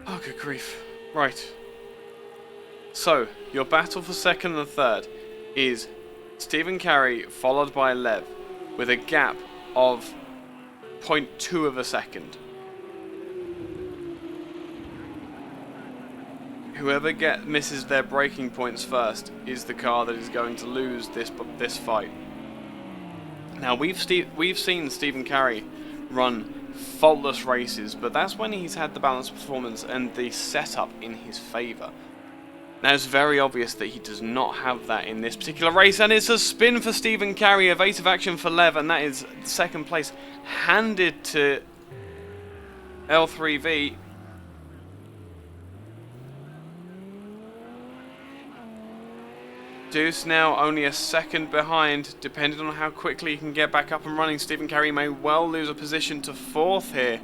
Oh, good grief. Right. So, your battle for second and third is Stephen Carey followed by Lev, with a gap of 0.2 of a second. Whoever misses their braking points first is the car that is going to lose this fight. Now, we've seen Stephen Carey run faultless races, but that's when he's had the balanced performance and the setup in his favour. Now, it's very obvious that he does not have that in this particular race, and it's a spin for Stephen Carey, evasive action for Lev, and that is second place handed to L3V. Deuce now only a second behind, depending on how quickly he can get back up and running. Stephen Carey may well lose a position to fourth here.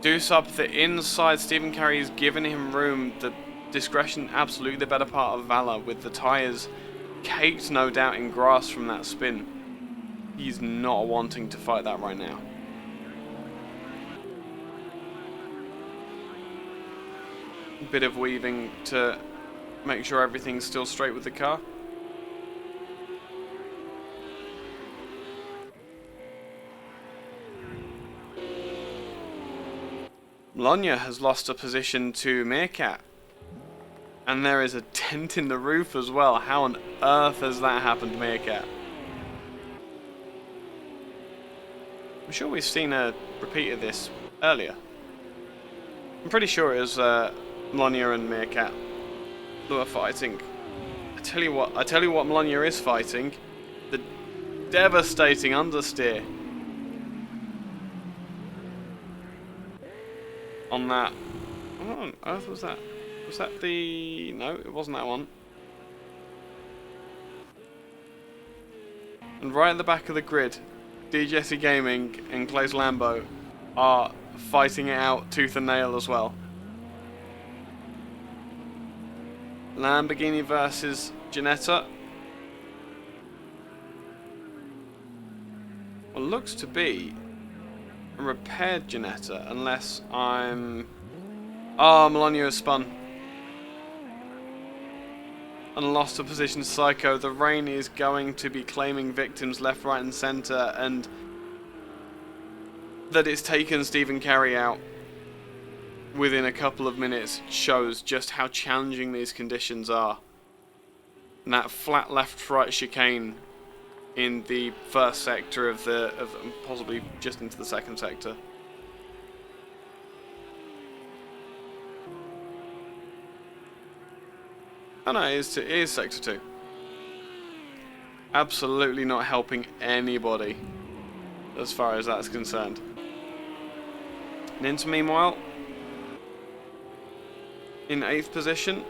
Deuce up the inside. Stephen Carey is giving him room. The discretion, absolutely the better part of Valor, with the tyres caked no doubt in grass from that spin. He's not wanting to fight that right now. A bit of weaving to make sure everything's still straight with the car. Melania has lost a position to Meerkat. And there is a dent in the roof as well. How on earth has that happened, Meerkat? I'm sure we've seen a repeat of this earlier. I'm pretty sure it was Melania and Meerkat who are fighting. I tell you what Melania is fighting. The devastating understeer on that. What on earth was that? Was that the... No, it wasn't that one. And right at the back of the grid, DGSE Gaming and Clay's Lambo are fighting it out tooth and nail as well. Lamborghini versus Ginetta. Well, looks to be a repaired Ginetta, unless I'm... Oh, Melania has spun. And lost a position to Psycho. The rain is going to be claiming victims left, right and centre, and that it's taken Stephen Carey out within a couple of minutes shows just how challenging these conditions are. And that flat left-right chicane in the first sector of possibly just into the second sector. Oh no, it is sector 2. Absolutely not helping anybody as far as that's concerned. Ninta, meanwhile, in 8th position.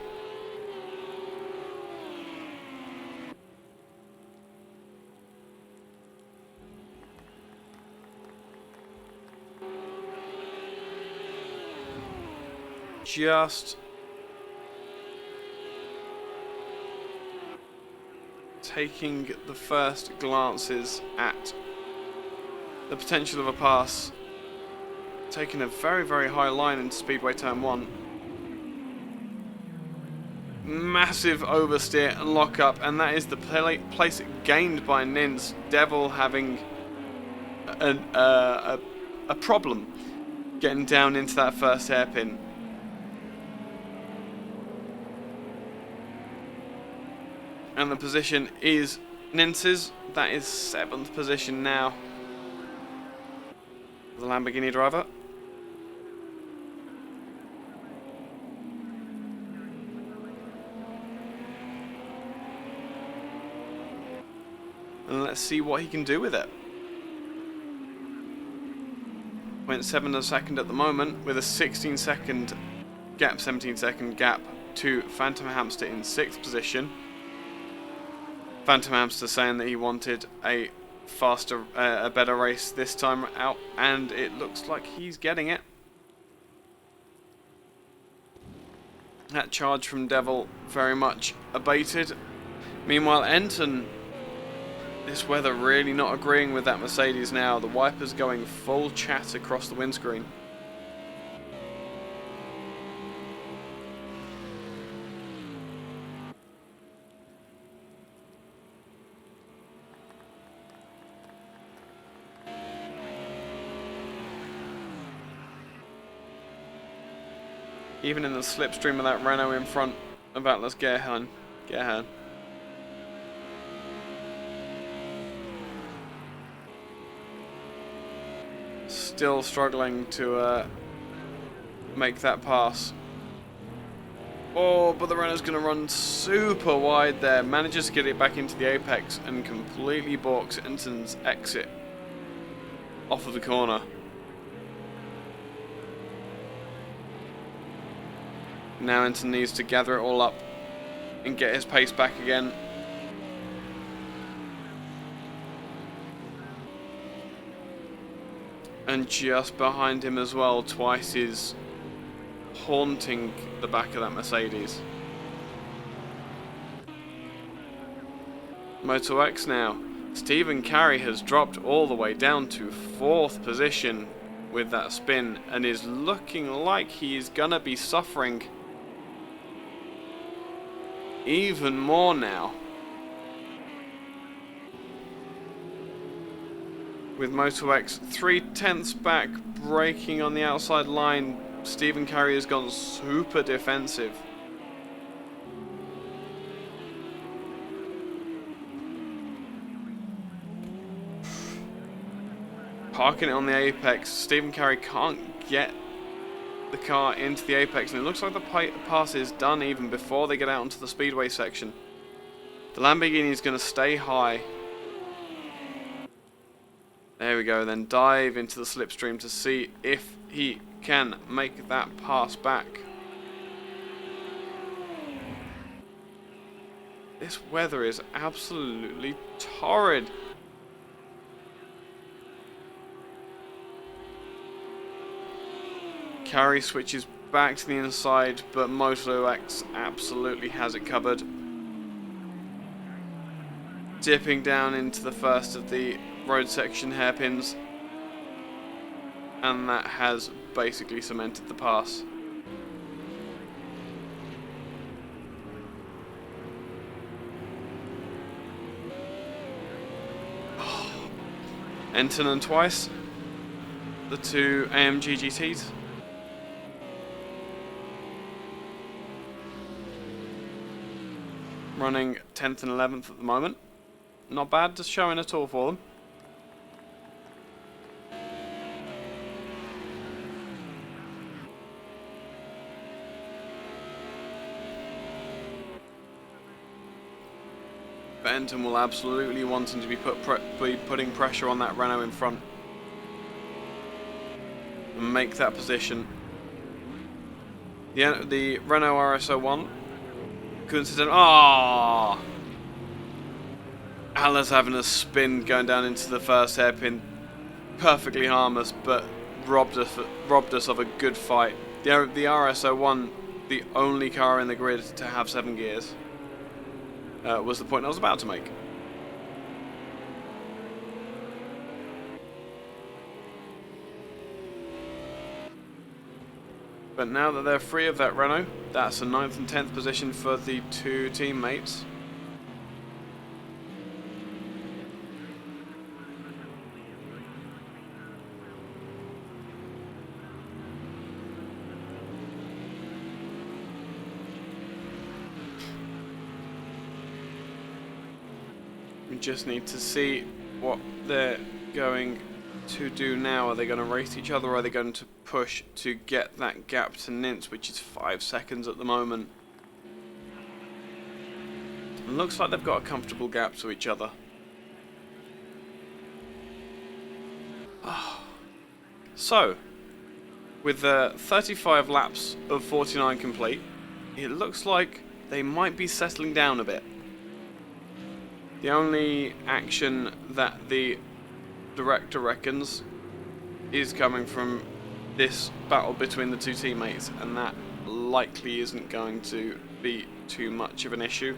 Just taking the first glances at the potential of a pass, taking a very, very high line into Speedway Turn 1. Massive oversteer and lock up, and that is the place gained by Nins. Devil having a problem getting down into that first hairpin. And the position is Nince's. That is 7th position now. The Lamborghini driver. And let's see what he can do with it. Went 7 a second at the moment with a 16-second gap, 17-second gap to Phantom Hamster in 6th position. Phantom Hamster saying that he wanted a faster, a better race this time out, and it looks like he's getting it. That charge from Devil very much abated. Meanwhile, Enton, this weather really not agreeing with that Mercedes now. The wipers going full chat across the windscreen. Even in the slipstream of that Renault in front of Atlas Gerhan. Still struggling to make that pass. Oh, but the Renault's going to run super wide there. Manages to get it back into the apex and completely balks Enton's exit off of the corner. Now Enton needs to gather it all up and get his pace back again. And just behind him as well, Twice is haunting the back of that Mercedes. Moto X now. Stephen Carey has dropped all the way down to 4th position with that spin and is looking like he's gonna be suffering even more now. With Moto X 3/10 back, braking on the outside line, Stephen Carey has gone super defensive. Parking it on the apex, Stephen Carey can't get the car into the apex, and it looks like the pass is done even before they get out onto the speedway section. The Lamborghini is going to stay high. There we go, then dive into the slipstream to see if he can make that pass back. This weather is absolutely torrid Carry switches back to the inside, but Moto2X absolutely has it covered. Dipping down into the first of the road section hairpins, and that has basically cemented the pass. Entonen twice, the two AMG GTs. Running 10th and 11th at the moment. Not bad, just showing at all for them. Benton will absolutely want him to be putting pressure on that Renault in front and make that position. The Renault RS01 coincident. Ah, Ala's having a spin going down into the first hairpin, perfectly harmless, but robbed us of a good fight. The RS01, the only car in the grid to have 7 gears. Was the point I was about to make. But now that they're free of that Renault, that's a 9th and 10th position for the two teammates. We just need to see what they're going to do now. Are they going to race each other, or are they going to push to get that gap to Nintz, which is 5 seconds at the moment? It looks like they've got a comfortable gap to each other. So, with 35 laps of 49 complete, it looks like they might be settling down a bit. The only action that the director reckons is coming from this battle between the two teammates, and that likely isn't going to be too much of an issue.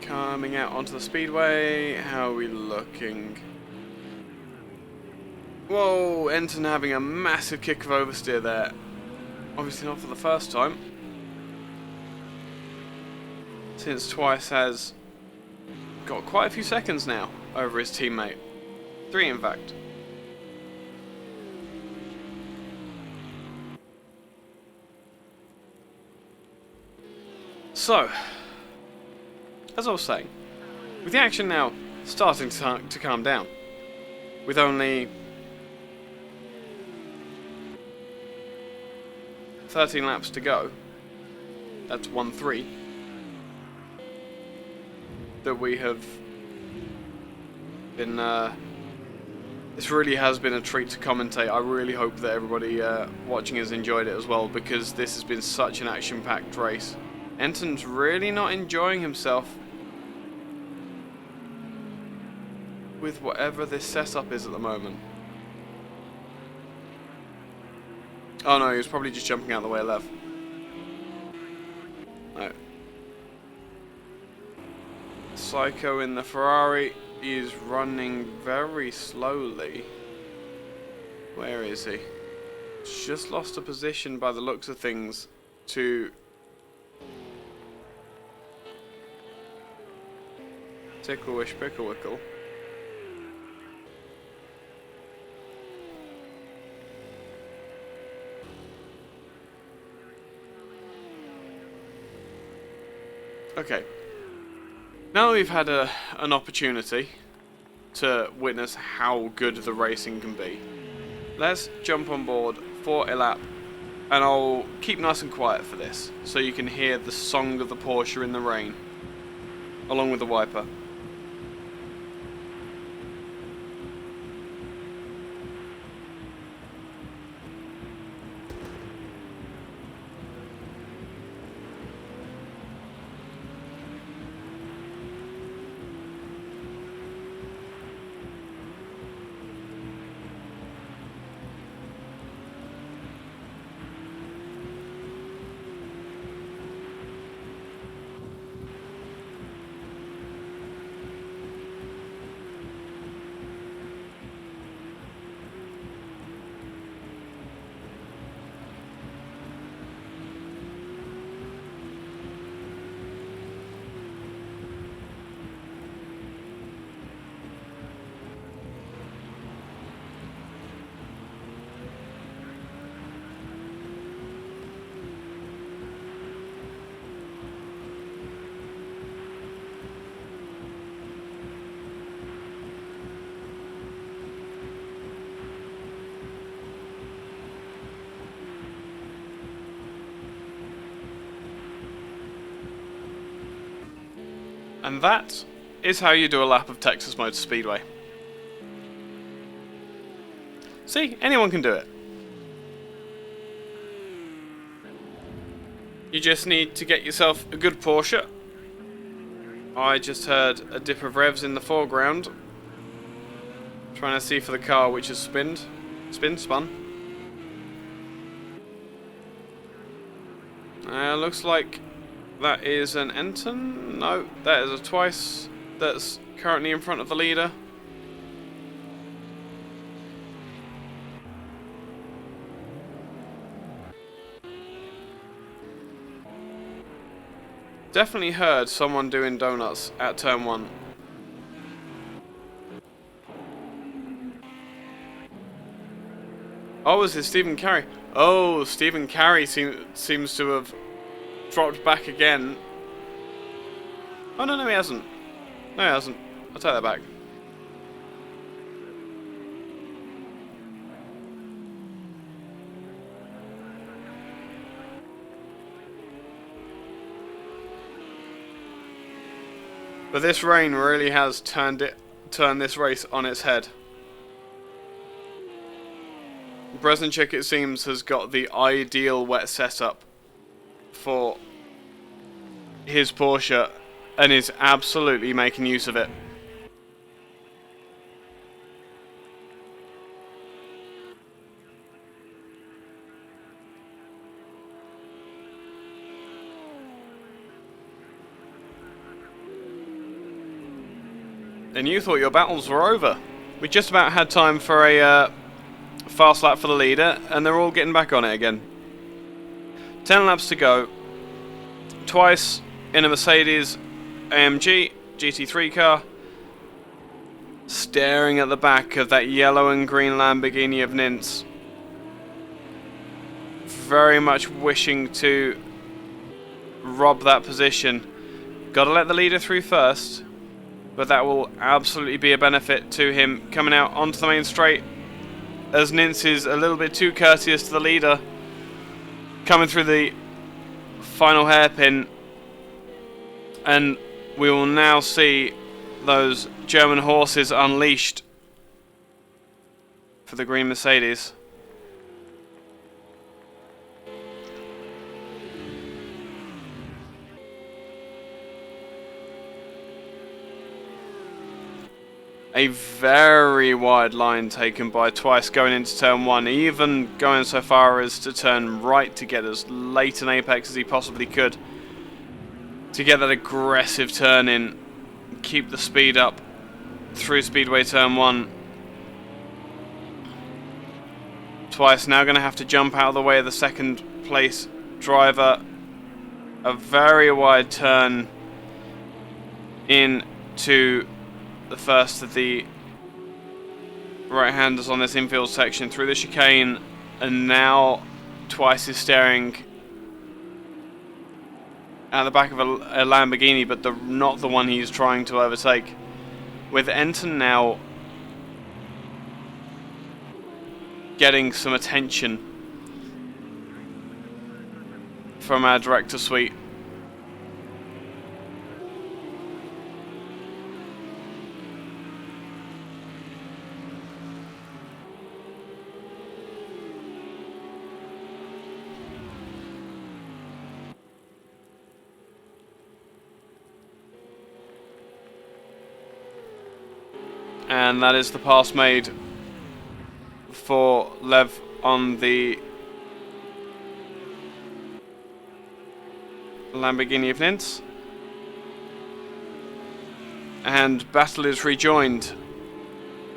Coming out onto the speedway, how are we looking? Whoa, Enton having a massive kick of oversteer there. Obviously not for the first time, since Twice has got quite a few seconds now over his teammate. 3 in fact. So, as I was saying, with the action now starting to calm down, with only 13 laps to go, that's 1-3, that we have been, this really has been a treat to commentate. I really hope that everybody watching has enjoyed it as well, because this has been such an action-packed race. Enton's really not enjoying himself with whatever this setup is at the moment. Oh no, he was probably just jumping out of the way of Lev. No. Psycho in the Ferrari is running very slowly. Where is he? Just lost a position by the looks of things to Ticklewish Picklewickle. Okay, now that we've had an opportunity to witness how good the racing can be, let's jump on board for a lap, and I'll keep nice and quiet for this, so you can hear the song of the Porsche in the rain. along with the wiper. And that is how you do a lap of Texas Motor Speedway. See, anyone can do it. You just need to get yourself a good Porsche. I just heard a dip of revs in the foreground. Trying to see for the car which has spun. Looks like that is an Enton. No, that is a Twice that's currently in front of the leader. Definitely heard someone doing donuts at turn 1. Oh, is it Stephen Carey? Oh, Stephen Carey seems to have dropped back again. Oh, no, he hasn't. No, he hasn't. I'll take that back. But this rain really has turned this race on its head. Bresenchik, it seems, has got the ideal wet setup for his Porsche and is absolutely making use of it. And you thought your battles were over. We just about had time for a fast lap for the leader, and they're all getting back on it again. 10 laps to go. Twice in a Mercedes AMG GT3 car, staring at the back of that yellow and green Lamborghini of Nintz, very much wishing to rob that position. Gotta let the leader through first, but that will absolutely be a benefit to him coming out onto the main straight, as Nintz is a little bit too courteous to the leader, coming through the final hairpin. And we will now see those German horses unleashed for the green Mercedes. A very wide line taken by Twice going into turn 1, even going so far as to turn right to get as late an apex as he possibly could, to get that aggressive turn in, keep the speed up through Speedway turn 1. Twice now going to have to jump out of the way of the second place driver. A very wide turn into the first of the right-handers on this infield section through the chicane, and now Twice is staring at the back of a Lamborghini, but not the one he's trying to overtake. With Enton now getting some attention from our director suite. And that is the pass made for Lev on the Lamborghini of Nins. And battle is rejoined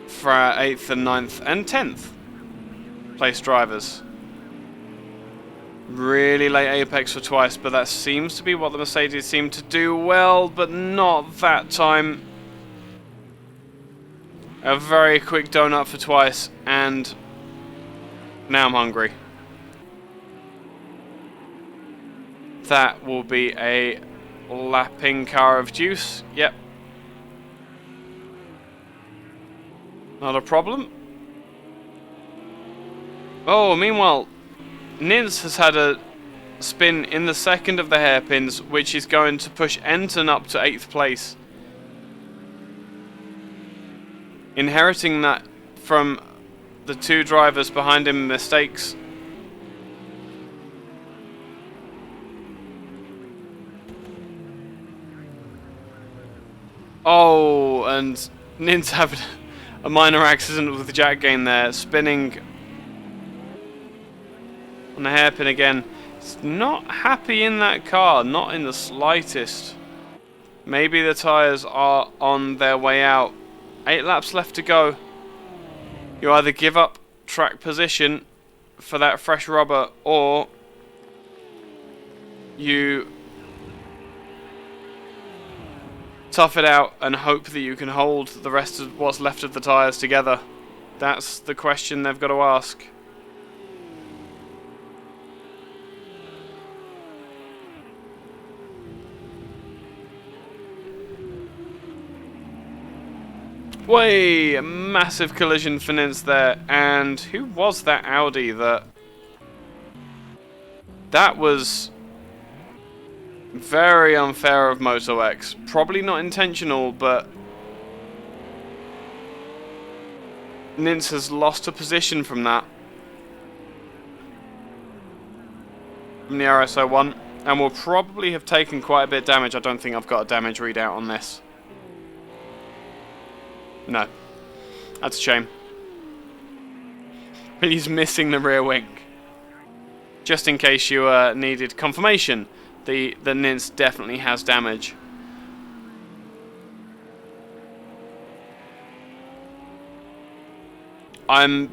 for our 8th and 9th and 10th place drivers. Really late apex for twice, but that seems to be what the Mercedes seem to do well, but not that time. A very quick donut for twice, and now I'm hungry. That will be a lapping car of juice. Yep. Not a problem. Oh, meanwhile, Nins has had a spin in the second of the hairpins, which is going to push Enton up to 8th place. Inheriting that from the two drivers behind him mistakes. Oh, and Nins having a minor accident with the jack gain there, spinning on the hairpin again. He's not happy in that car, not in the slightest. Maybe the tyres are on their way out. 8 laps left to go. You either give up track position for that fresh rubber, or you tough it out and hope that you can hold the rest of what's left of the tyres together. That's the question they've got to ask. Way, a massive collision for Nins there, and who was that Audi that was very unfair of MotoX. Probably not intentional, but Nins has lost a position from that. From the RS01, and will probably have taken quite a bit of damage. I don't think I've got a damage readout on this. No. That's a shame. But he's missing the rear wing. Just in case you needed confirmation, the Nins definitely has damage. I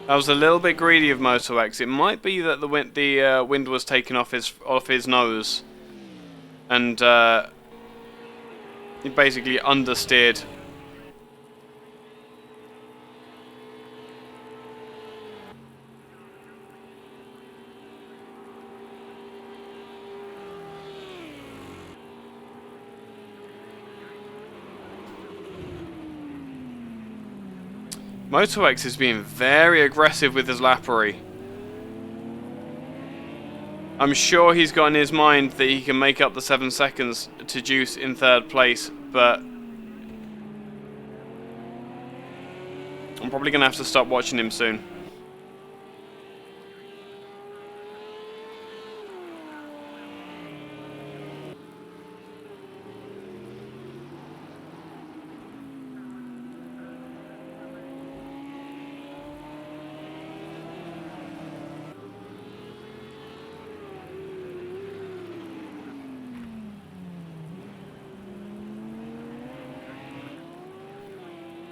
was a little bit greedy of MotoX. It might be that the wind was taken off his nose, and he basically understeered. MotoX is being very aggressive with his lappery. I'm sure he's got in his mind that he can make up the 7 seconds to Juice in 3rd place, but I'm probably going to have to stop watching him soon.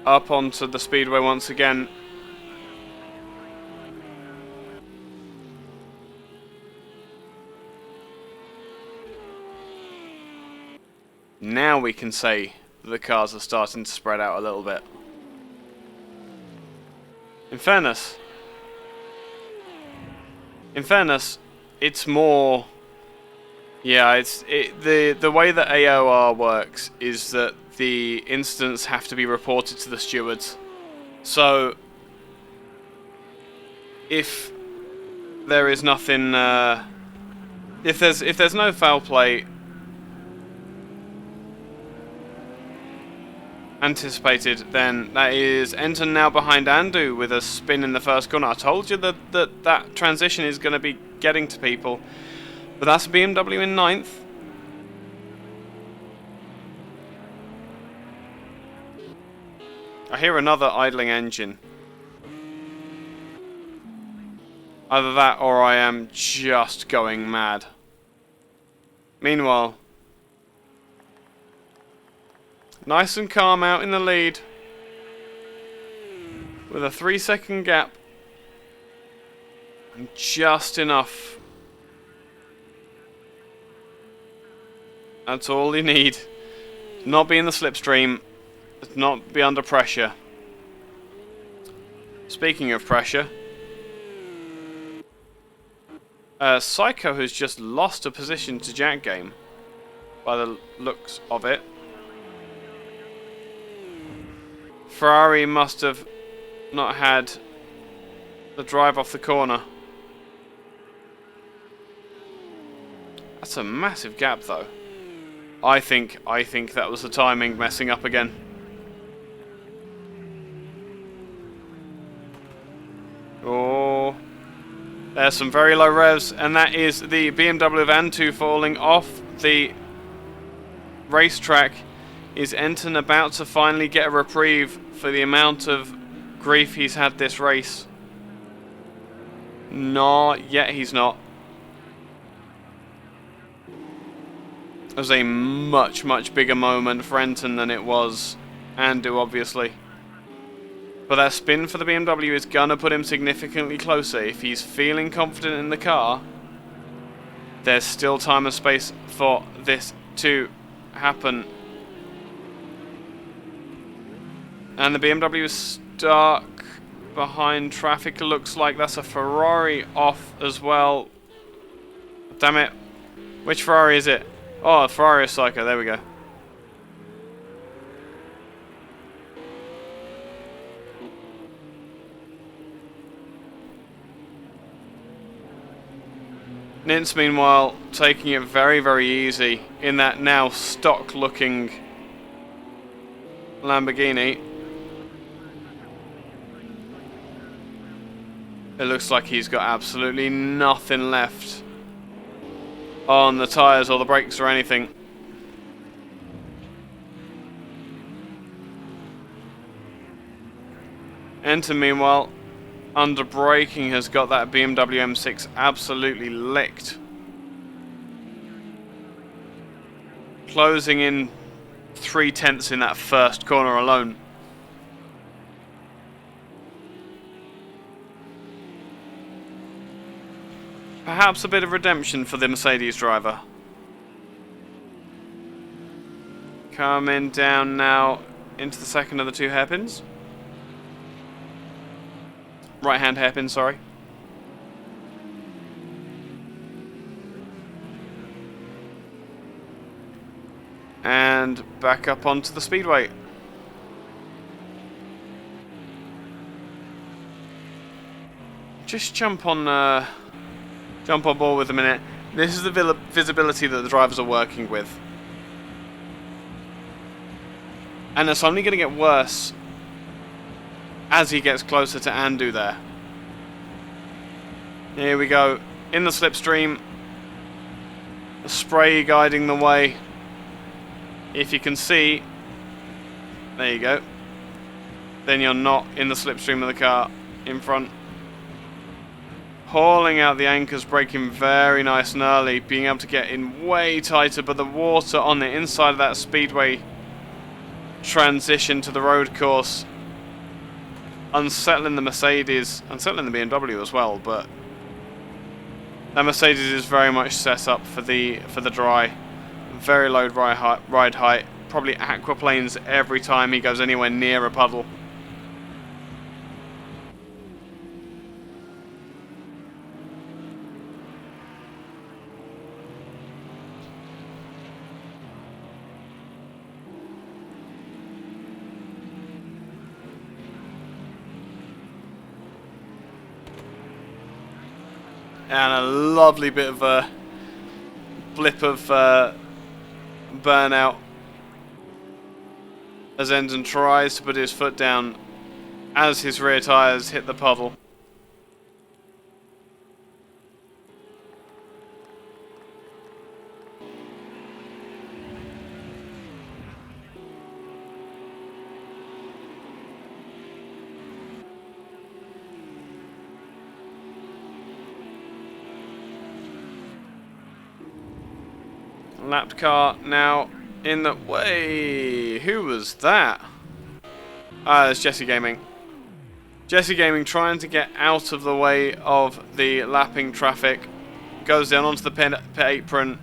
Up onto the speedway once again. Now we can say the cars are starting to spread out a little bit. In fairness, it's more. Yeah, the way that AOR works is that the incidents have to be reported to the stewards. So if there is nothing, if there's no foul play anticipated, then that is Enton now behind Andu with a spin in the first corner. I told you that transition is going to be getting to people. But that's BMW in 9th. hear another idling engine. Either that or I am just going mad. Meanwhile, nice and calm out in the lead with a 3-second gap and just enough. That's all you need. Not be in the slipstream, not be under pressure. Speaking of pressure, Psycho has just lost a position to Jack Game, by the looks of it. Ferrari must have not had the drive off the corner. That's a massive gap, though. I think that was the timing messing up again. Oh. There's some very low revs, and that is the BMW of Antu falling off the racetrack. Is Enton about to finally get a reprieve for the amount of grief he's had this race? Not yet, he's not. It was a much, much bigger moment for Enton than it was Andu, obviously. But that spin for the BMW is going to put him significantly closer. If he's feeling confident in the car, there's still time and space for this to happen. And the BMW is stuck behind traffic. Looks like that's a Ferrari off as well. Damn it. Which Ferrari is it? Oh, Ferrari Psycho. There we go. Nintz, meanwhile, taking it very, very easy in that now stock-looking Lamborghini. It looks like he's got absolutely nothing left on the tyres or the brakes or anything. Enter, meanwhile, under braking, has got that BMW M6 absolutely licked. Closing in 3/10 in that first corner alone. Perhaps a bit of redemption for the Mercedes driver. Coming down now into the second of the two hairpins. Right-hand hairpin, sorry. And back up onto the speedway. Just jump on board with a minute. This is the visibility that the drivers are working with. And it's only going to get worse as he gets closer to Andu there. Here we go. In the slipstream. The spray guiding the way. If you can see, there you go. Then you're not in the slipstream of the car in front. Hauling out the anchors, braking very nice and early, being able to get in way tighter, but the water on the inside of that speedway transition to the road course, unsettling the Mercedes, unsettling the BMW as well, but that Mercedes is very much set up for the dry. Very low ride height, probably aquaplanes every time he goes anywhere near a puddle. And a lovely bit of a blip of burnout as Endon tries to put his foot down as his rear tyres hit the puddle. Lapped car now in the way. Who was that? Ah, it's Jesse Gaming. Jesse Gaming trying to get out of the way of the lapping traffic. Goes down onto the pit apron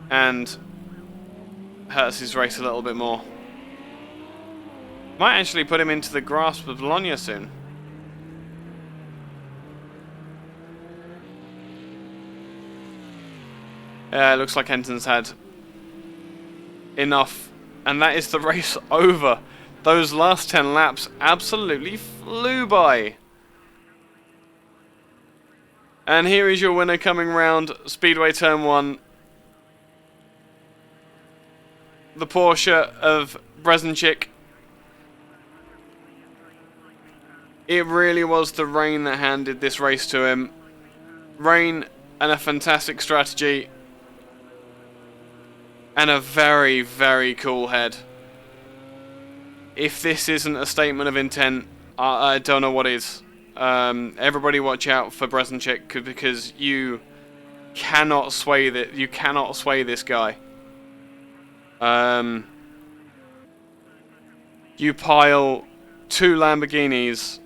and hurts his race a little bit more. Might actually put him into the grasp of Bologna soon. Yeah, it looks like Henton's had enough, and that is the race over. Those last 10 laps absolutely flew by. And here is your winner coming round Speedway Turn 1. The Porsche of Brzezinski. It really was the rain that handed this race to him. Rain and a fantastic strategy. And a very, very cool head. If this isn't a statement of intent, I don't know what is. Everybody watch out for Brzezinski because you cannot sway that. You cannot sway this guy. You pile 2 Lamborghinis.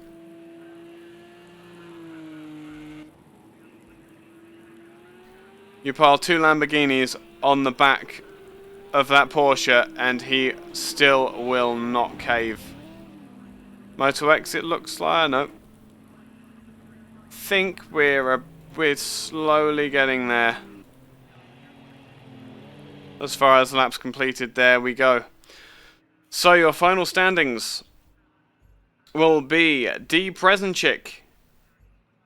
You pile 2 Lamborghinis on the back of that Porsche, and he still will not cave. Moto X, it looks like. No. Think we're slowly getting there. As far as laps completed, there we go. So your final standings will be D. Brzezinski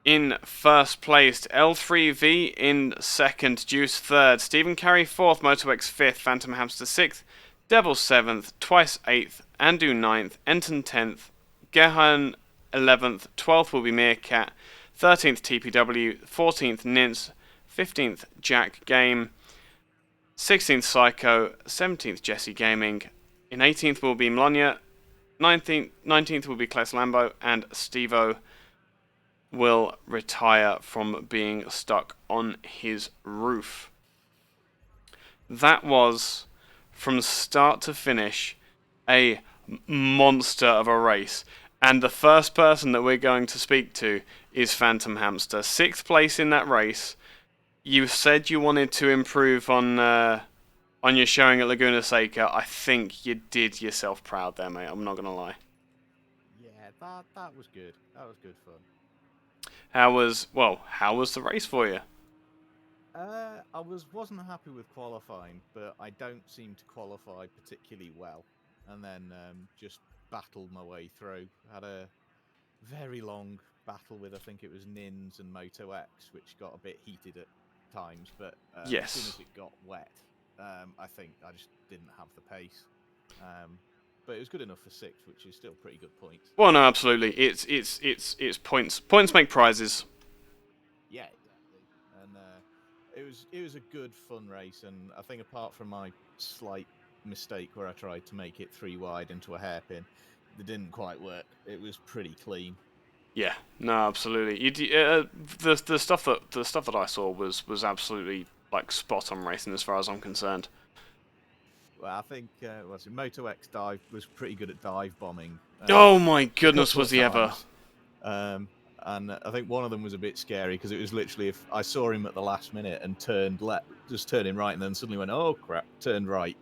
in first place, L3V in second, Juice third, Stephen Carey fourth, Moto X fifth, Phantom Hamster sixth, Devil seventh, Twice eighth, Andu ninth, Enton 10th, Gehan 11th, 12th will be Meerkat, 13th TPW, 14th Nins, 15th Jack Game, 16th Psycho, 17th Jesse Gaming, in 18th will be Mlonia, 19th will be Claes Lambo, and Stevo will retire from being stuck on his roof. That was, from start to finish, a monster of a race. And the first person that we're going to speak to is Phantom Hamster. 6th place in that race. You said you wanted to improve on your showing at Laguna Seca. I think you did yourself proud there, mate. I'm not going to lie. Yeah, that was good. That was good fun. How was the race for you? I wasn't happy with qualifying, but I don't seem to qualify particularly well, and then just battled my way through. Had a very long battle with, I think it was Nins and Moto X, which got a bit heated at times, but yes. As soon as it got wet, I think I just didn't have the pace. But it was good enough for 6th, which is still pretty good points. Well, no, absolutely. It's points. Points make prizes. Yeah, exactly. And it was a good, fun race. And I think apart from my slight mistake where I tried to make it 3 wide into a hairpin, that didn't quite work. It was pretty clean. Yeah, no, absolutely. The stuff that I saw was absolutely like spot on racing as far as I'm concerned. Well, I think Moto X dive was pretty good at dive bombing. Oh my goodness, was he ever! And I think one of them was a bit scary because it was literally, if I saw him at the last minute and turned left, just turning right, and then suddenly went, oh crap, turned right,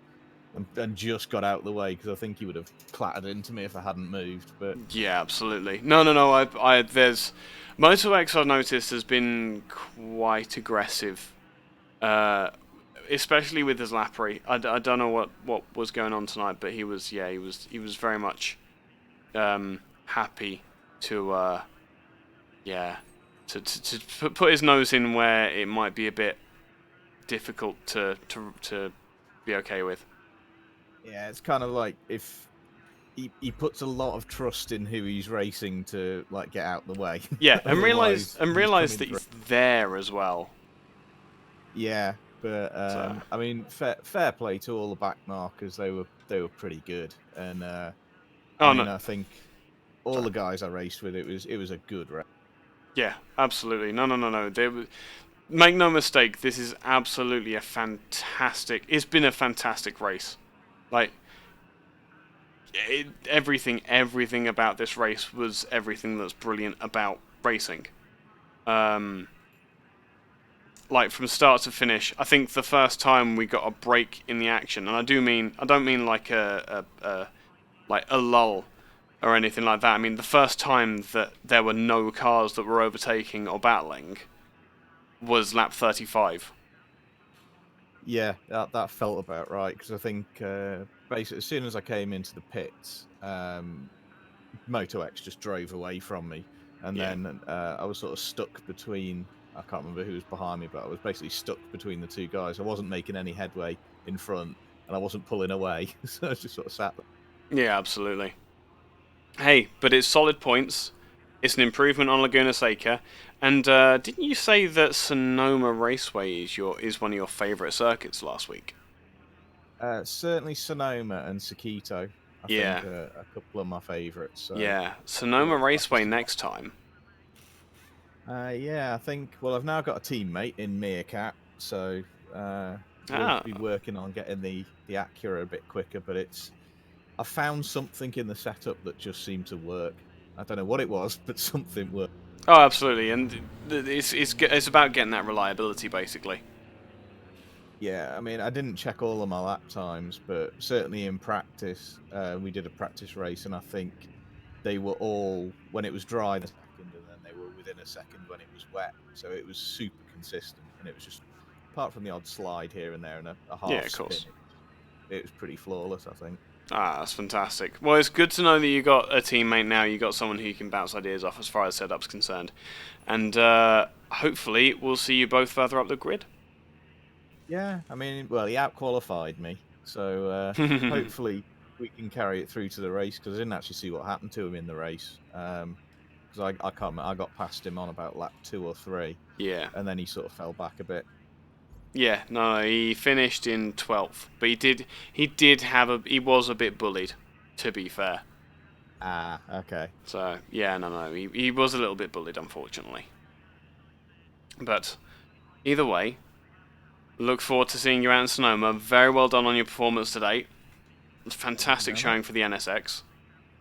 and just got out of the way because I think he would have clattered into me if I hadn't moved. But yeah, absolutely. No. There's Moto X I've noticed has been quite aggressive. Especially with his lappery. I don't know what was going on tonight, but he was very much happy to put his nose in where it might be a bit difficult to be okay with. Yeah, it's kind of like if he puts a lot of trust in who he's racing to like get out the way. Yeah, and realize that he's there as well. Yeah. But I mean, fair play to all the back markers. They were pretty good, and I think all the guys I raced with, it was a good race. Yeah, absolutely. No. make no mistake, this is absolutely a fantastic... It's been a fantastic race. Like, everything about this race was everything that's brilliant about racing. Like, from start to finish, I think the first time we got a break in the action, and I don't mean like a lull or anything like that. I mean the first time that there were no cars that were overtaking or battling was lap 35. Yeah, that felt about right, because I think basically as soon as I came into the pits, Moto X just drove away from me, and then I was sort of stuck between. I can't remember who was behind me, but I was basically stuck between the two guys. I wasn't making any headway in front, and I wasn't pulling away, so I was just sort of sat there. Yeah, absolutely. Hey, but it's solid points. It's an improvement on Laguna Seca. And didn't you say that Sonoma Raceway is one of your favourite circuits last week? Certainly Sonoma and Sakito, I think, are a couple of my favourites. So. Yeah, Sonoma Raceway next time. Yeah, I think. Well, I've now got a teammate in Meerkat, so we'll be working on getting the Acura a bit quicker. But I found something in the setup that just seemed to work. I don't know what it was, but something worked. Oh, absolutely, and it's about getting that reliability, basically. Yeah, I mean, I didn't check all of my lap times, but certainly in practice, we did a practice race, and I think they were all, when it was dry, a second, and then they were within a second when it was wet. So it was super consistent, and it was just, apart from the odd slide here and there and a half spin, it was pretty flawless, I think. Ah, that's fantastic. Well, it's good to know that you got a teammate now. You got someone who you can bounce ideas off as far as setup's concerned, and hopefully we'll see you both further up the grid. Yeah, I mean, well, he out-qualified me, so hopefully we can carry it through to the race, because I didn't actually see what happened to him in the race, because I can't remember, I got past him on about lap 2 or 3, yeah, and then he sort of fell back a bit. Yeah, no, he finished in 12th, but he was a bit bullied, to be fair. Ah, okay. So, yeah, no, he was a little bit bullied, unfortunately. But, either way, look forward to seeing you out in Sonoma. Very well done on your performance today. Fantastic showing for the NSX,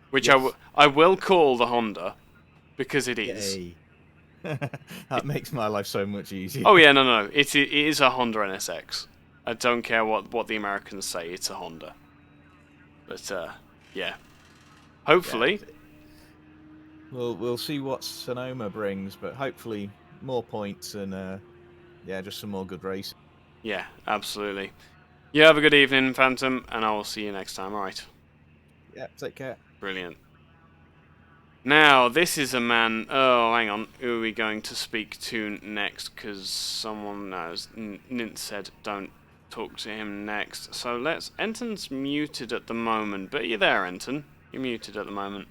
which yes. I will call the Honda, because it is. Yay. That makes my life so much easier. Oh yeah, no, it is a Honda NSX. I don't care what the Americans say, it's a Honda. But yeah, hopefully. Yeah. We'll see what Sonoma brings, but hopefully more points and yeah, just some more good racing. Yeah, absolutely. You have a good evening, Phantom, and I will see you next time. All right. Yeah, take care. Brilliant. Now, this is a man... Oh, hang on. Who are we going to speak to next? Because someone knows. Nint said don't talk to him next. So let's... Enton's muted at the moment. But you're there, Enton. You're muted at the moment.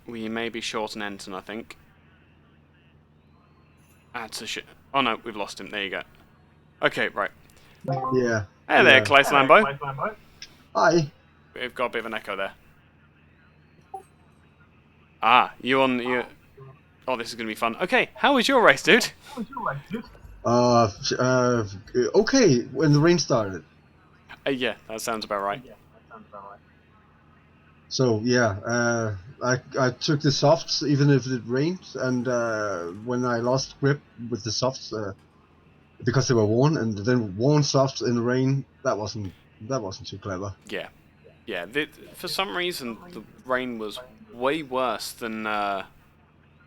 We may be short on Enton, I think. That's a shit. Oh, no. We've lost him. There you go. Okay, right. Yeah. Hey there, Clay Lambo. Hi. We've got a bit of an echo there. Ah, you on you? Oh, this is gonna be fun. Okay, how was your race, dude? Okay. When the rain started. Yeah, that sounds about right. So yeah, I took the softs even if it rained, and when I lost grip with the softs, because they were worn, and then worn softs in the rain, that wasn't too clever. Yeah. For some reason, the rain was way worse than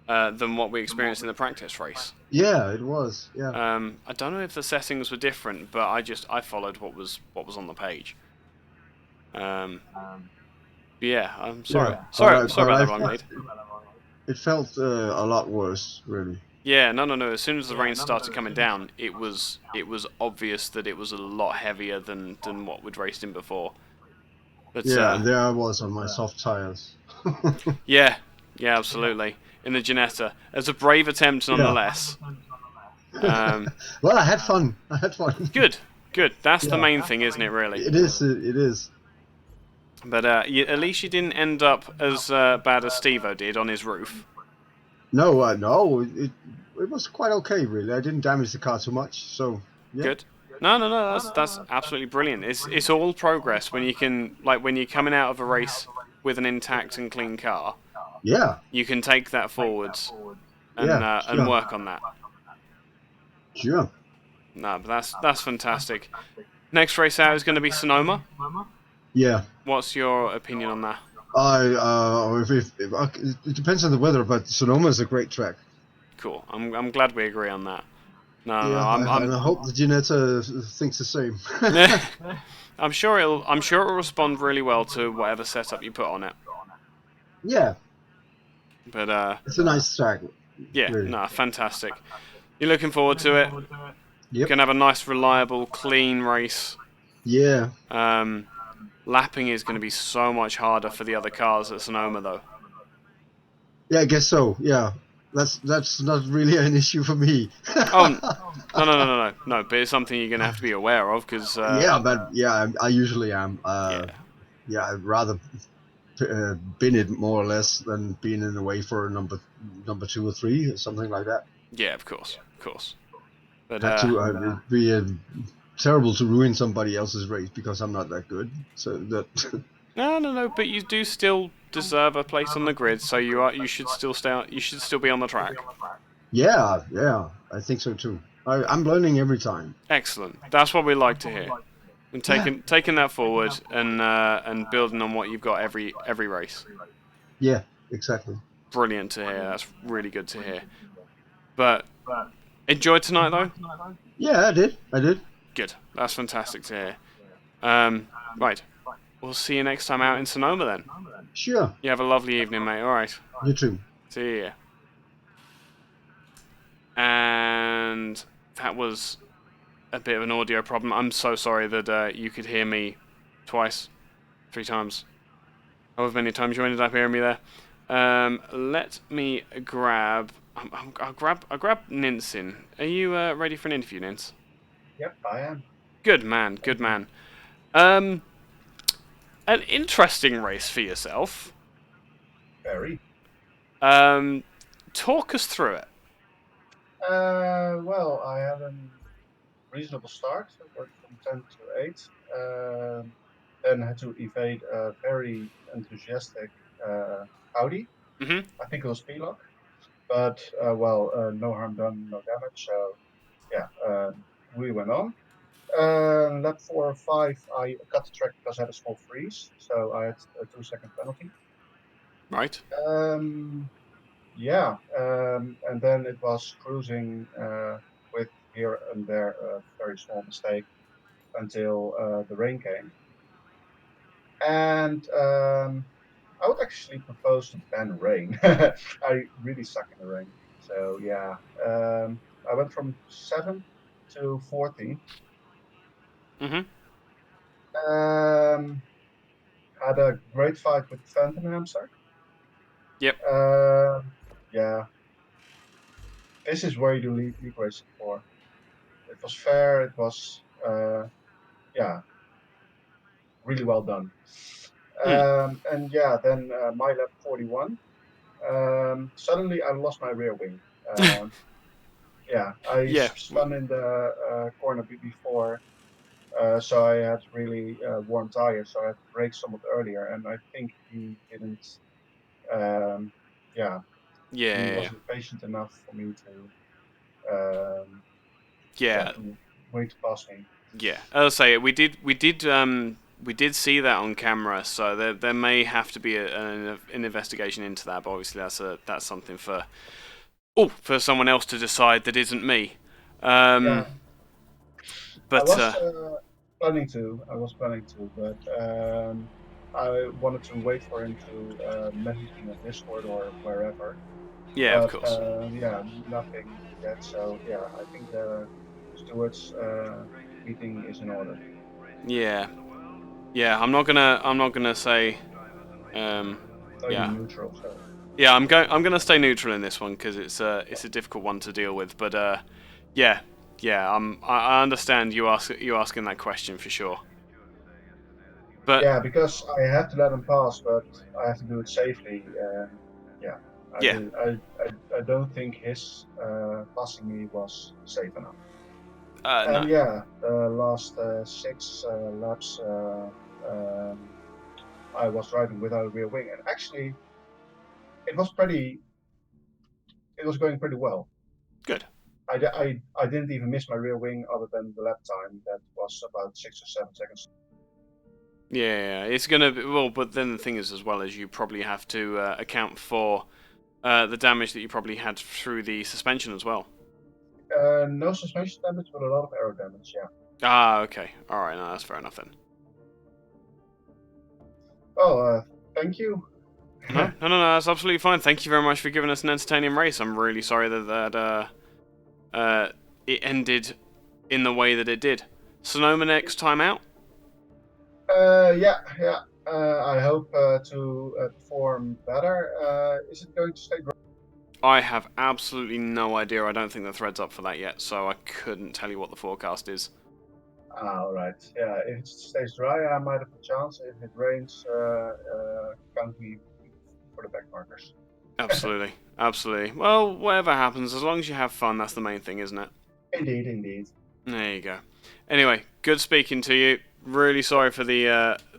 what we experienced in the practice race. Yeah, it was. Yeah. I don't know if the settings were different, but I followed what was on the page. Yeah, I'm sorry. Yeah. Sorry about that, wrong lead. It felt a lot worse, really. Yeah, no. As soon as the rain started coming down, it was obvious that it was a lot heavier than what we'd raced in before. But, yeah, and there I was on my soft tires. yeah, absolutely. In the Ginetta. It's a brave attempt nonetheless. Well, I had fun. Good. That's the main thing, isn't it, really? It is. But at least you didn't end up as bad as Steve-O did on his roof. No, no, it was quite okay, really. I didn't damage the car too much, so yeah. Good. No, that's absolutely brilliant. It's all progress when you can, like, when you're coming out of a race with an intact and clean car. Yeah. You can take that forwards and Yeah, and sure. work on that. Sure. No, but that's fantastic. Next race out is going to be Sonoma. Yeah. What's your opinion on that? It depends on the weather, but Sonoma is a great track. Cool. I'm glad we agree on that. No, Yeah, and I hope that Ginetta thinks the same. I'm sure it'll respond really well to whatever setup you put on it. Yeah. But It's a nice track. yeah, Really. no, fantastic. You're looking forward to it. You Yep. can have a nice, reliable, clean race. Yeah. Lapping is going to be so much harder for the other cars at Sonoma, though. Yeah, I guess so. Yeah. That's not really an issue for me. Oh, no. But it's something you're going to have to be aware of, because... yeah, but yeah, I usually am. yeah. Yeah, I'd rather bin it more or less than being in the way for number 2 or 3 or something like that. Yeah, of course. But It'd be terrible to ruin somebody else's race because I'm not that good. So that. no. But you do still deserve a place on the grid, so you should still be on the track. Yeah, I think so too. I'm learning every time. Excellent. That's what we like to hear. And taking that forward and building on what you've got every race. Yeah, exactly. Brilliant to hear. That's really good to hear. But enjoyed tonight though? Yeah, I did. Good. That's fantastic to hear. Right. We'll see you next time out in Sonoma then. Sure. You have a lovely evening, mate. Alright. You too. See ya. And that was a bit of an audio problem. I'm so sorry that you could hear me twice, 3 times, however many times you ended up hearing me there. Let me grab... I'll grab Nintz in. Are you ready for an interview, Nintz? Yep, I am. Good man. An interesting race for yourself. Very. Talk us through it. Well, I had a reasonable start. I worked from 10 to 8. Then had to evade a very enthusiastic Audi. Mm-hmm. I think it was P-Lock. But, no harm done, no damage. So, yeah, we went on. Lap 4 or 5, I cut the track because I had a small freeze. So I had a 2-second penalty. Right. Yeah, and then it was cruising with here and there a very small mistake until the rain came. And I would actually propose to ban rain. I really suck in the rain. So yeah, I went from 7th to 14th. Mm-hmm. Had a great fight with Phantom Hamster. Yep. Yeah. This is where you do league racing for. It was fair. It was, really well done. And yeah, then my lap 41. Suddenly I lost my rear wing. I spun in the corner before, so I had really warm tires, so I had to brake somewhat earlier, and I think he didn't. He wasn't patient enough for me to. Wait to pass me. Yeah, I'll say we did see that on camera, so there may have to be an investigation into that. But obviously, that's something for someone else to decide that isn't me. Yeah. But I was planning to, but I wanted to wait for him to message me on Discord or wherever. Yeah, but, of course. Nothing yet. So yeah, I think the stewards meeting is in order. Yeah. I'm not gonna say. Neutral. So. Yeah, I'm gonna stay neutral in this one because it's a difficult one to deal with. But I understand you asking that question for sure. But Yeah, because I have to let him pass, but I have to do it safely. And yeah, I yeah, did. I don't think his passing me was safe enough. no. And yeah, the last 6 laps, I was driving without a rear wing, and actually, it was pretty. It was going pretty well. Good. I didn't even miss my rear wing other than the lap time. That was about 6 or 7 seconds. Yeah, it's gonna be, well, but then the thing is, as well, as you probably have to account for the damage that you probably had through the suspension as well. No suspension damage, but a lot of aero damage. Yeah. Ah, okay. Alright, no, that's fair enough then. Oh, thank you. No, that's absolutely fine. Thank you very much for giving us an entertaining race. I'm really sorry that it ended in the way that it did. Sonoma next time out? Yeah. I hope to perform better. Is it going to stay dry? I have absolutely no idea. I don't think the thread's up for that yet, so I couldn't tell you what the forecast is. All right. Yeah. If it stays dry, I might have a chance. If it rains, count me for the back markers. Absolutely. Absolutely. Well, whatever happens, as long as you have fun, that's the main thing, isn't it? Indeed, indeed. There you go. Anyway, good speaking to you. Really sorry for the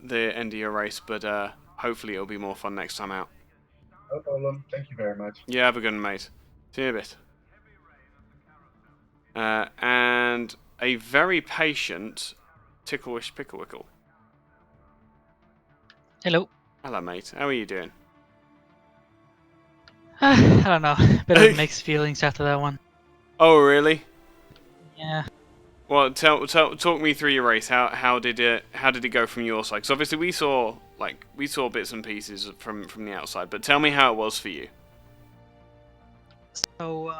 end of your race, but hopefully it'll be more fun next time out. No problem. Thank you very much. Yeah, have a good one, mate. See you in a bit. And a very patient Ticklewish Picklewickle. Hello. Hello, mate. How are you doing? I don't know. Bit of mixed feelings after that one. Oh, really? Yeah. Well, talk me through your race. How did it go from your side? Because obviously we saw bits and pieces from the outside, but tell me how it was for you. So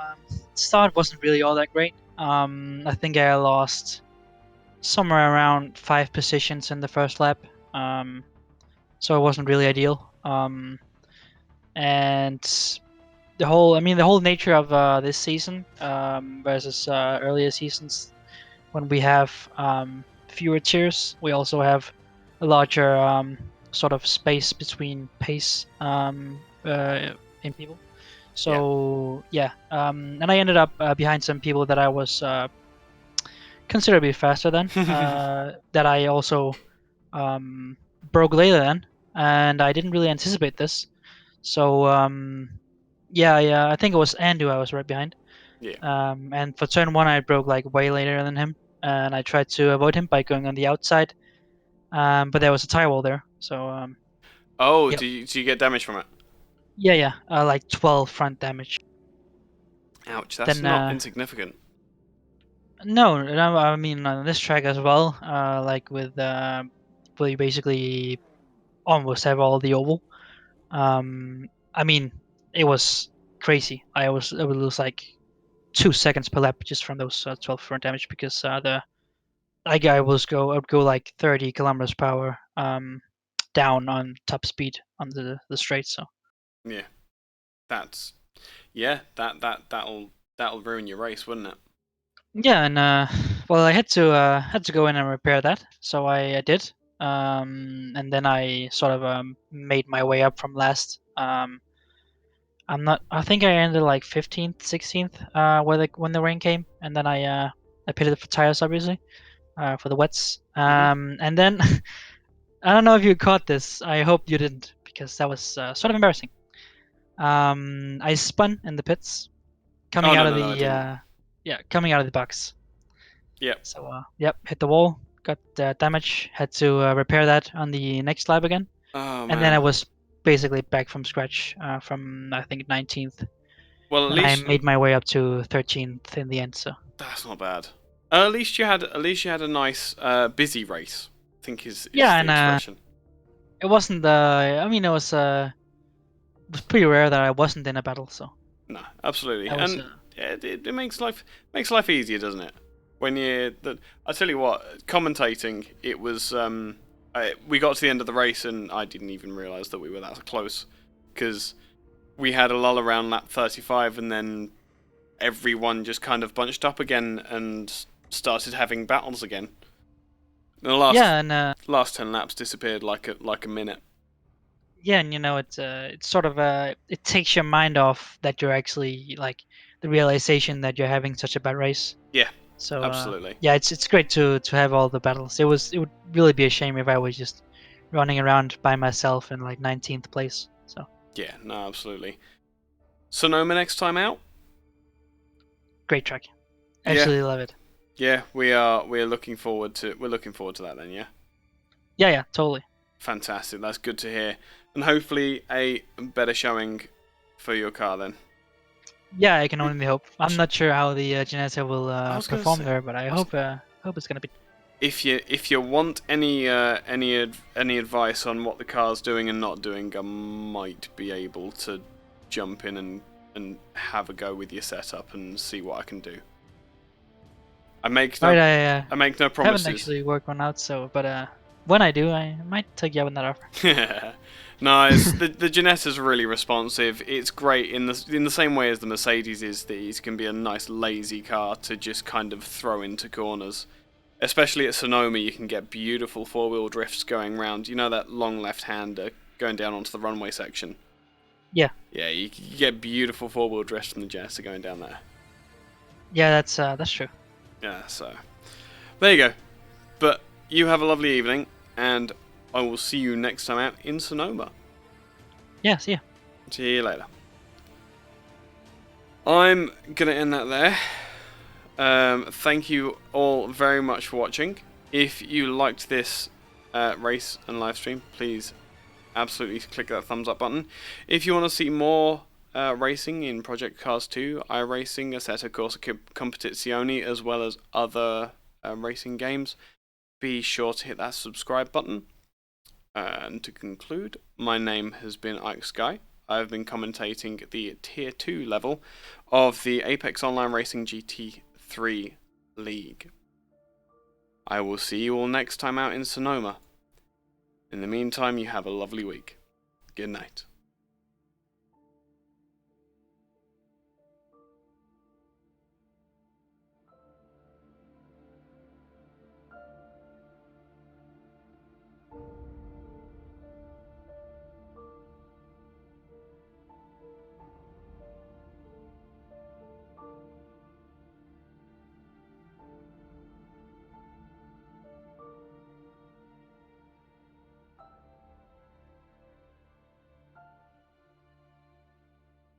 start wasn't really all that great. I think I lost somewhere around 5 positions in the first lap. So it wasn't really ideal. And the whole nature of this season versus earlier seasons, when we have fewer tiers, we also have a larger sort of space between pace in people. So yeah, and I ended up behind some people that I was considerably faster than. That I also broke later than, and I didn't really anticipate this. So yeah, I think it was Andu I was right behind. Yeah. And for turn one, I broke like way later than him, and I tried to avoid him by going on the outside. But there was a tire wall there, so Oh, yep. do you get damage from it? Yeah, like 12 front damage. Ouch, that's Then not insignificant. no, I mean on this track as well, like with where you basically almost have all the oval. I mean it was crazy. I would lose like 2 seconds per lap just from those 12 front damage because I would go like 30 kilometers per hour down on top speed on the straight. So Yeah. That's that'll ruin your race, wouldn't it? yeah, and well, I had to go in and repair that, so I did. And then I sort of made my way up from last. I'm not. I think I ended like 15th, 16th when the rain came, and then I pitted for tires obviously for the wets. And then I don't know if you caught this. I hope you didn't because that was sort of embarrassing. I spun in the pits Oh coming out of no, I didn't. coming out of the box. Yep. So yep, hit the wall, got damage, had to repair that on the next lap again, Oh and then I man. was basically back from scratch from I think 19th, Well, at and I least made my way up to 13th in the end. So that's not bad. At least you had a nice busy race. I think is yeah, the and expression. it wasn't. I mean, it was pretty rare that I wasn't in a battle. So No, absolutely, that was. and it makes life easier, doesn't it? When I tell you what, commentating, it was we got to the end of the race and I didn't even realise that we were that close because we had a lull around lap 35 and then everyone just kind of bunched up again and started having battles again. The last Yeah, and last 10 laps disappeared like a minute. yeah, and it's sort of it takes your mind off that you're actually like the realization that you're having such a bad race. Yeah, So absolutely. yeah, it's great to have all the battles. It would really be a shame if I was just running around by myself in like 19th place. So Yeah, no, absolutely. Sonoma next time out? great track. Yeah. Absolutely love it. Yeah, we're looking forward to that then, yeah. Yeah, totally. Fantastic. That's good to hear. And hopefully a better showing for your car then. Yeah, I can only hope. I'm not sure how the Janetta will was gonna perform say- there, but I hope it's gonna be. If you want any advice on what the car's doing and not doing, I might be able to jump in and have a go with your setup and see what I can do. I make no Haven't promises. actually worked one out, so but when I do, I might take you up on that offer. Nice. the Janetta's really responsive. It's great in the same way as the Mercedes is. These can be a nice lazy car to just kind of throw into corners. Especially at Sonoma, you can get beautiful four-wheel drifts going around. You know that long left-hander going down onto the runway section? Yeah. Yeah, you get beautiful four-wheel drifts from the Janetta going down there. Yeah, that's true. Yeah, so there you go. But you have a lovely evening, and I will see you next time out in Sonoma. Yeah, see ya. See you later. I'm going to end that there. Thank you all very much for watching. If you liked this race and live stream, please absolutely click that thumbs up button. If you want to see more racing in Project Cars 2, iRacing, Assetto Corsa Competizione, as well as other racing games, be sure to hit that subscribe button. And to conclude, my name has been Eike Sky. I've been commentating the Tier 2 level of the Apex Online Racing GT3 League. I will see you all next time out in Sonoma. In the meantime, you have a lovely week. Good night.